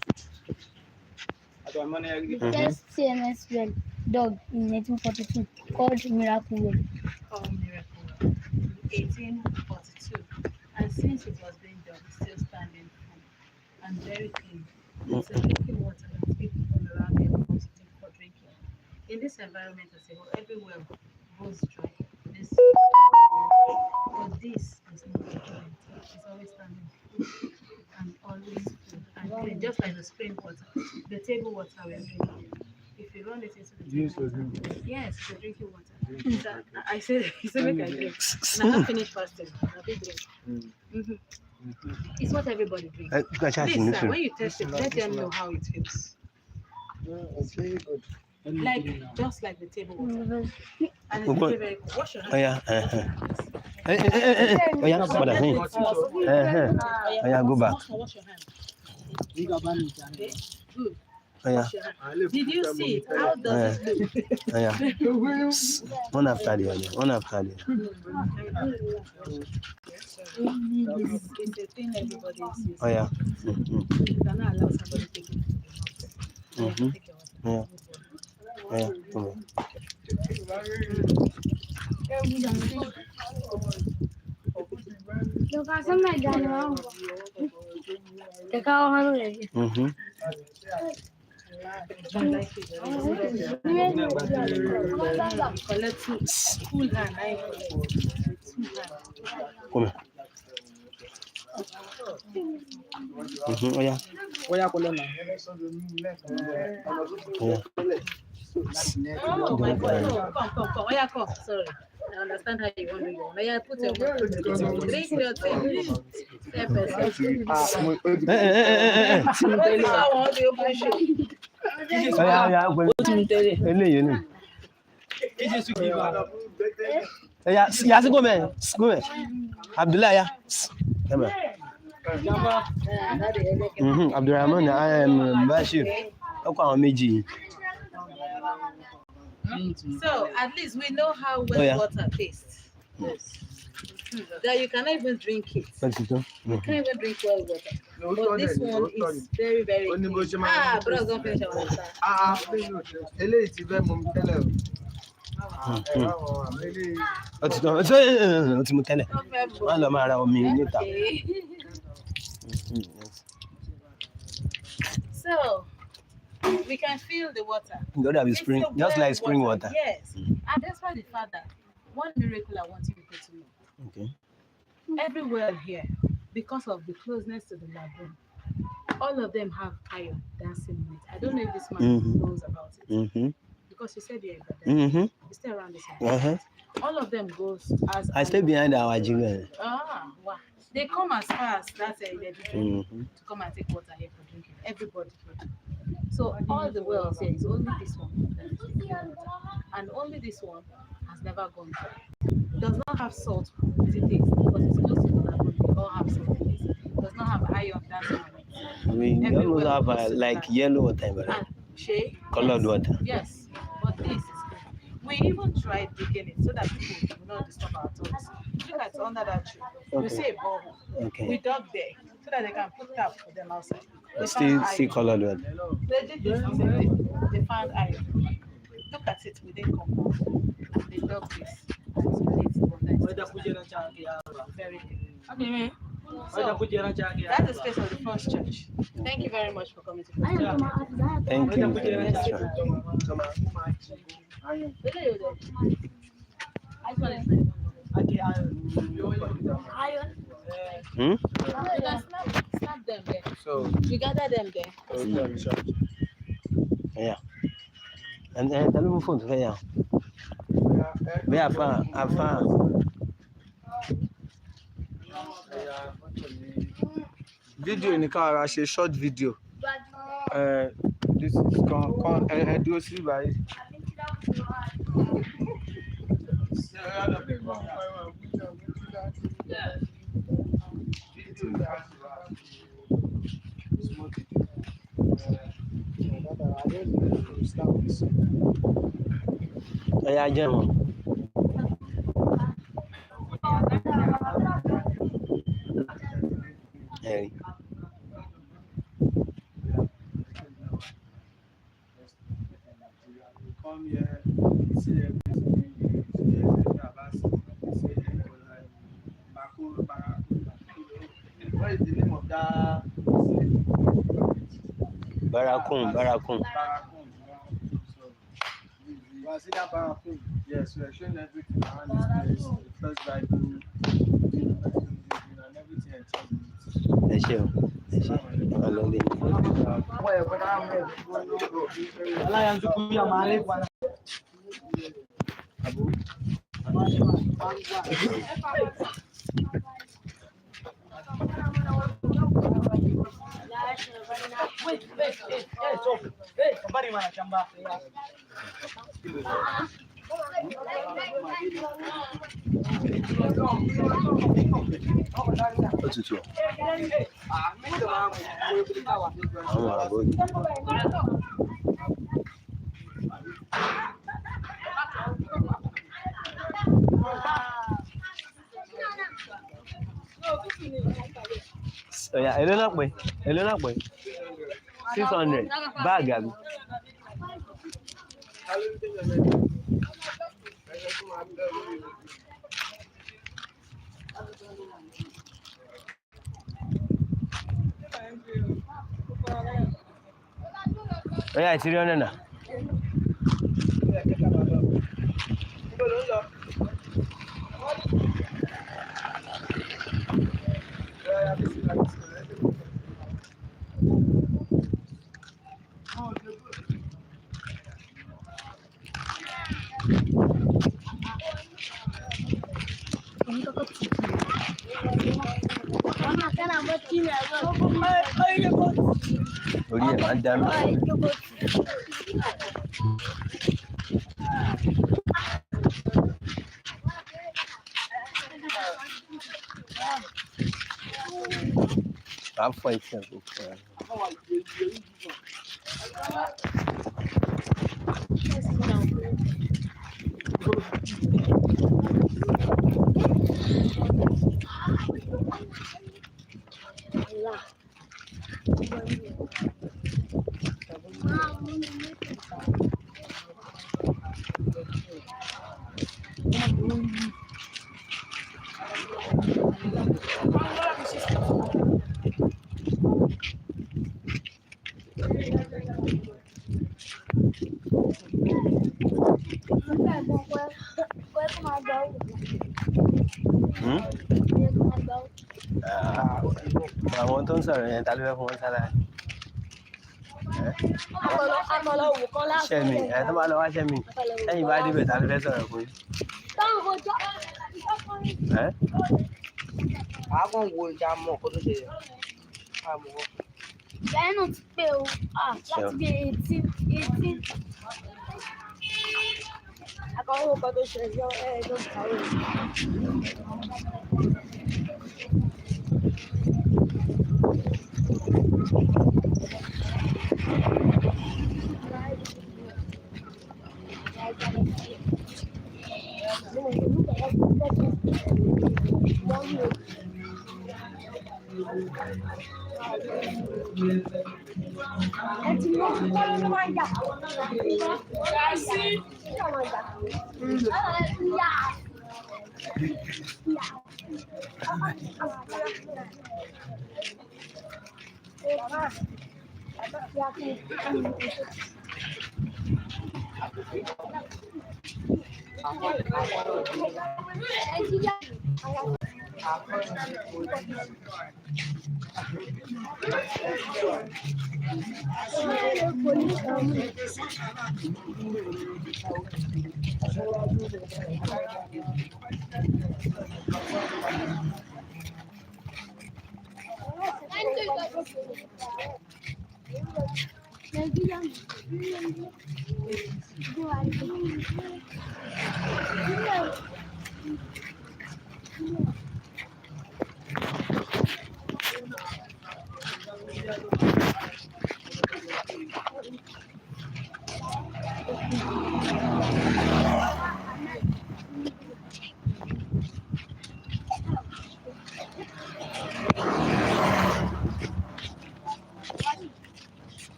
Just CMS well. dug in 1842 called Miracle Well. Called Miracle Well, 1842. And since it was being done, it's still standing firm and very clean. It's a drinking water that people all around here want to drink for drinking. In this environment as a whole, everywhere goes dry. This, but this is not dry. It's always standing full and always full and clean, just like the spring water, the table water we're drinking. If you run it into the table water, yes, it's a drinking water. I said, he said, make I drink. And I have finished fasting. I did drink. It's what everybody drinks. Please, sir, when you test it, let them know how it feels. It's very good. Like, just like the table water. And it's very, very cool. Wash your hands. Oh yeah. Oh yeah. What I think. Oh yeah. Go back. Wash your hands. Okay? Good. Oh yeah. Wash your hands. Did you see it? How does it look? Oh yeah. One after the other. One after the other. It's a thing everybody sees. Oh yeah. You cannot allow somebody to take it. Mm-hmm. Take your water. Yeah. Yeah. Come on. Mm-hmm. Collect full hand. Come here. Mm-hmm. Oh yeah. Yeah. Oh my God! Come. Oh yeah, come. Sorry. I understand how you want to do it. Yeah, put your drink your thing. Abdullah, Abdurrahman, I am Bashir. So at least we know how well water tastes. That you cannot even drink it. You can't even drink well water. But this one is very, very clean. Bros, don't finish our water. So we can feel the water. Spring, just like spring water. Yes. And that's why the Father, one miracle I want you people to know. Okay. Everywhere here, because of the closeness to the lagoon, all of them have iron dancing in it. I don't know if this man knows about it. Because you said you're you stay around this area. All of them goes as I stay behind our jingle. Wow. They come as far as that to come and take water here for drinking. Everybody. So all the wells here is only this one that is taking water. And only this one has never gone dry. It does not have salt with it taste because it's close to the lagoon. They all have salt in it. It does not have iron dancing on it. We almost have like yellow water, colored water. Yes, but this is good. We even tried digging it so that people will not disturb our toes. Look at under that tree. You see a borehole. Okay. We dug there so that they can put tap for them outside. Still colored water. They did this same thing. They found iron. Look at it within compound. And they dug this. And it's very good. So, that's the space of the first church. Thank you very much for coming to First Church. Thank you very much. You can snap them there. So you gather them there. Yeah. And then the little phone there. We are far. Video ní ká ara ṣe short video. This is kan dúró sí báyìí. Yeah, General. Hey. Come here. What is the name of that? Barakun. Barakun. You are seeing that Barakun? Yes, we are showing everything around this place. The first Bible, and everything else. Ẹ ṣé o. Ẹ ṣé. Ọlọ́lẹ̀. Ó tutù ọ̀. Àwọn àbọ̀ yìí. Ọ̀yà èló náà pè? Èló náà pè? 600 báàgì àbí? Ọ̀yà ìtìrí ọ̀nà náà. Orí ẹ̀ máa ń dá mi. Wàá fọ iṣẹ́ kò fọ ẹ. Àwọn tó ń sọ̀rọ̀ yẹn ta ló fẹ́ fún wọn sára? Iṣẹ́ mi ẹ̀ tó bá lọ wá iṣẹ́ mi lẹ́yìn bá débẹ̀ ta ló fẹ́ sọ̀rọ̀ fún yín? Àwọn wo ìjà mọ̀ kó tó ṣe yẹ? Bẹ́ẹ̀ náà ti pé o, láti bí 18. Àkọ́wọ́ nǹkan tó ṣe ẹjọ́ ẹ̀ẹ́dọ́ kàwé.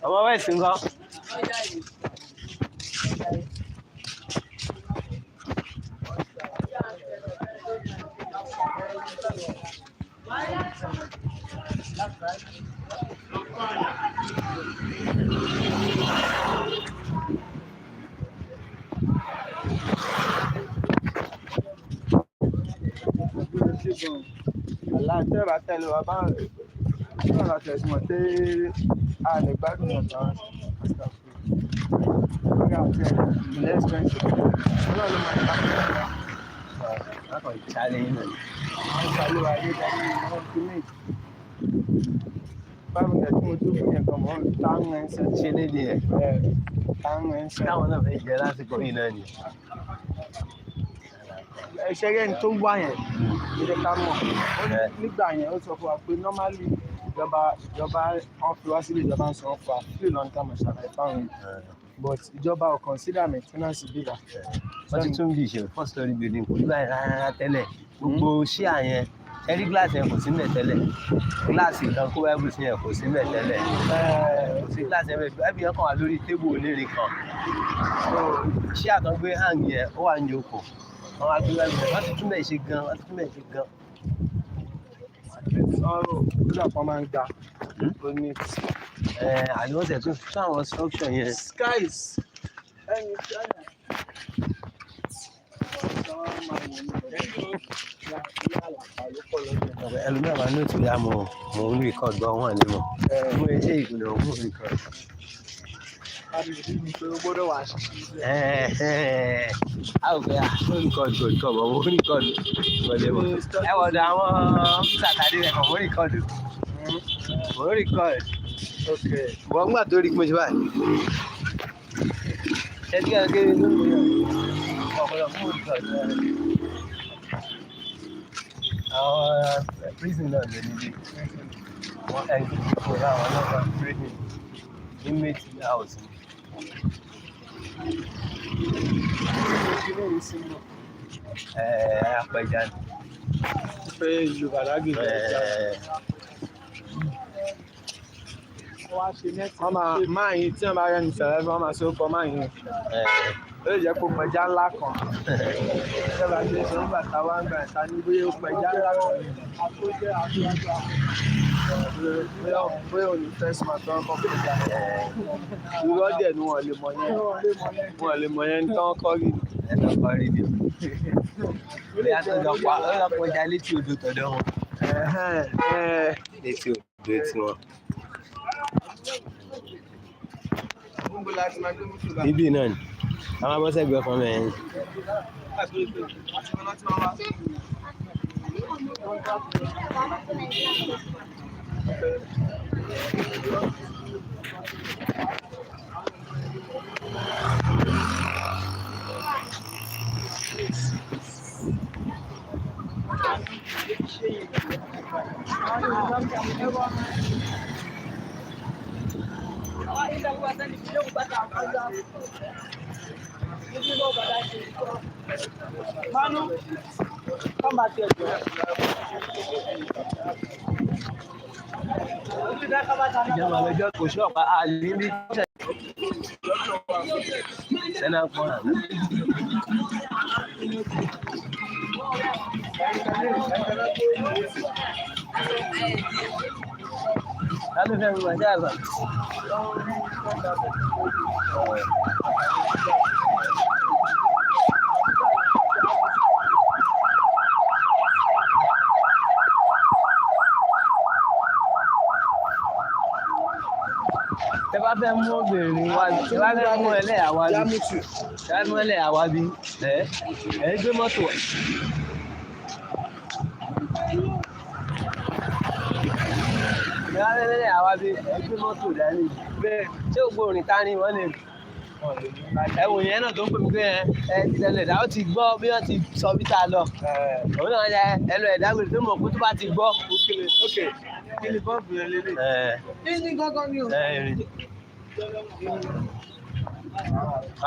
ọmọ wẹ̀sì ńkọ́. Aláǹtẹ̀ bá tẹ̀lé wa báwọn rẹ̀ láti ẹ̀sùn mọ̀ pé a lè gbádùn ọ̀tá ilé expensive ọlọ́run ló máa ń bá lákọ̀ ìṣàlẹ̀ yìí náà. àwọn ìṣàlẹ̀ wa dé dájú àwọn ìpínlẹ̀ báwọn ẹ̀ tí mo tún fún yẹn kan mọ́ táwọn ẹ̀ ń ṣe ṣe lédi ẹ̀ táwọn ẹ̀ ń ṣe táwọn náà fẹ́ jẹ lásìkò yìí náà ni. ẹ̀ṣẹ̀ yẹn tó wà yẹn ilé ká mọ̀ nígbà yẹn ó sọ fún wa pé normally ìjọba wọn fi wá sílé ìjọba ń sọ fún wa free long term ṣàlàyé fáwọn yìí but ìjọba ò consider maintenance bíbà. wọ́n ti tún bí ìṣe first story building kò ní báyìí rárá tẹ́lẹ̀ gbogbo ṣíà yẹn ẹ̀rí gíláàsì yẹn kò sí mẹ́ tẹ́lẹ̀ gíláàsì kan kó báyìí sí yẹn kò sí mẹ́ tẹ́lẹ̀ kò sí gíláàsì yẹn bẹ́ẹ̀ yẹn kàn wá lórí tébù onírin kan ṣíà kan gbé hang yẹn ó wà ní oko àwọn agbègbè wọ́n ti tún bẹ̀ ṣe gan wọ́n ti tún bẹ̀ ṣe gan. ọ̀rọ̀ nígbà kan máa ń ga ó ní àníwọ̀sẹ̀ tó fún àwọn structure yẹn. skies ẹni china ẹlòmíràn máa ní òtún yá mo ń record gbọ́ wọn ni mo ṣe ìpínlẹ̀ òun record. a ò fẹ́ record bọ̀ mo record wọlé mọ́ ẹ wọ̀dọ̀ àwọn sàkàdé rẹ̀ kàn mo record bọ̀ ńgbà tó rí pé ṣe báyìí ẹ ti kẹ́kẹ́ kéré ló ń bọ̀ ọ̀pọ̀lọpọ̀ mo record àwọn prison náà lè nílé wọn ẹgbẹ́ ìgbòho láwọn náà training inmate house ni. Apẹja ni. pé ìlú Badagry wọ́n máa yín tí wọ́n bá rẹ́ni sẹ̀rẹ́ wọ́n máa ṣe ó kọ́ máa yín ó lè jẹ́ kó pẹja ńlá kan ìjọba ṣe ṣe nígbà táwa ń gbà ta ní bóyá ó pẹja ńlá kan bóyá òní first man tó ń kọ́ pẹja irọ́ dẹ̀ ni wọ́n lè mọ̀ yẹn ní tán kọ́ rí ẹ̀dọ̀ kan rí ni bóyá tó jọ pa ó yọ pẹja létí odò tọ̀dọ̀ wọn létí odò etí wọn. Ibi náà ni àwọn abọ́sẹ̀gbẹ́ kan mẹ́rin. Manu, come back here. Ìjọba àgbẹjọ́ kò ṣọ́ ọ̀pá àlè ní sẹ́nà pọ́n àná. Lalu saya membaca apa? Tẹ́ bá fẹ́ mú obìnrin wá bí, tẹ́ bá fẹ́ mú ẹlẹ́yà wá bí, tẹ́ bá mú ẹlẹ́yà wá bí, ẹ gbé mọ́tò wá. Tẹ́ bá fẹ́ ẹlẹ́yà wá bí, ẹ gbé mọ́tò dání. Bẹ́ẹ̀ ṣé ògbó orin ta ni wọ́n lè ẹ̀wọ̀n yẹn náà tó ń pè mí pé ẹ ti tẹ̀lé ẹ̀dá ó ti gbọ́ bí wọ́n ti sọ bí ta lọ. Òun náà yẹ ẹ lọ ẹ̀dá gbèrè tó mọ̀ pé tó bá ti gbọ́. kí ni bọ́ọ̀bù yẹn lélẹ̀. Kí ni gángan ni o?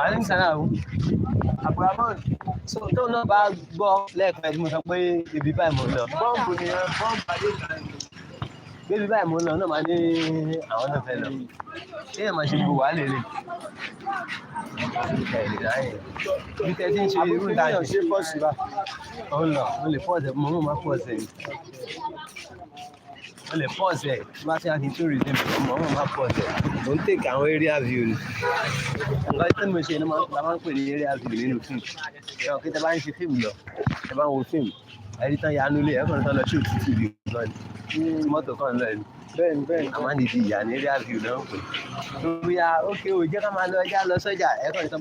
Àní sára o. Àbúrámọ̀ tó náà bá gbọ́ lẹ́ẹ̀kan ẹ̀ tí mo sọ pé ibi báyìí mo lọ. Bọ́ọ̀bù nìyẹn bọ́ọ̀bù ayé ìgbà yẹn. bébí báyìí mo ń lọ náà máa ní àwọn náà fẹ́ lọ ṣé ẹ̀ máa ṣe gbogbo wàá lélẹ̀ bí tẹ́ ti ń ṣe irú ìdájọ́ ṣe pọ̀ sí bá. ó ń lọ mo lè pọ́ọ̀sẹ̀ mo mọ̀ máa pọ́ọ̀sẹ̀ yìí mo lè pọ́ọ̀sẹ̀ tí bá ṣe àti tourism mo mọ̀ máa pọ́ọ̀sẹ̀ mo ń take àwọn area view ni nǹkan tí mo ṣe ni la máa ń pè ní area view nínú fíìmù ẹ̀ ọ̀kẹ́ tẹ́ bá ń ṣe fíìmù lọ tẹ́ bá ń wo fíìmù ẹni tán yanu lé ẹ̀kọ́ tán lọ sí òtútù bí lọ ní mọ́tò kan lọ ni bẹ́ẹ̀ni a máa ń di ìyá ní area view náà pè é bóyá ókè o jẹ́ ká máa lọ ẹja lọ sọ́jà ẹ̀kọ́ tán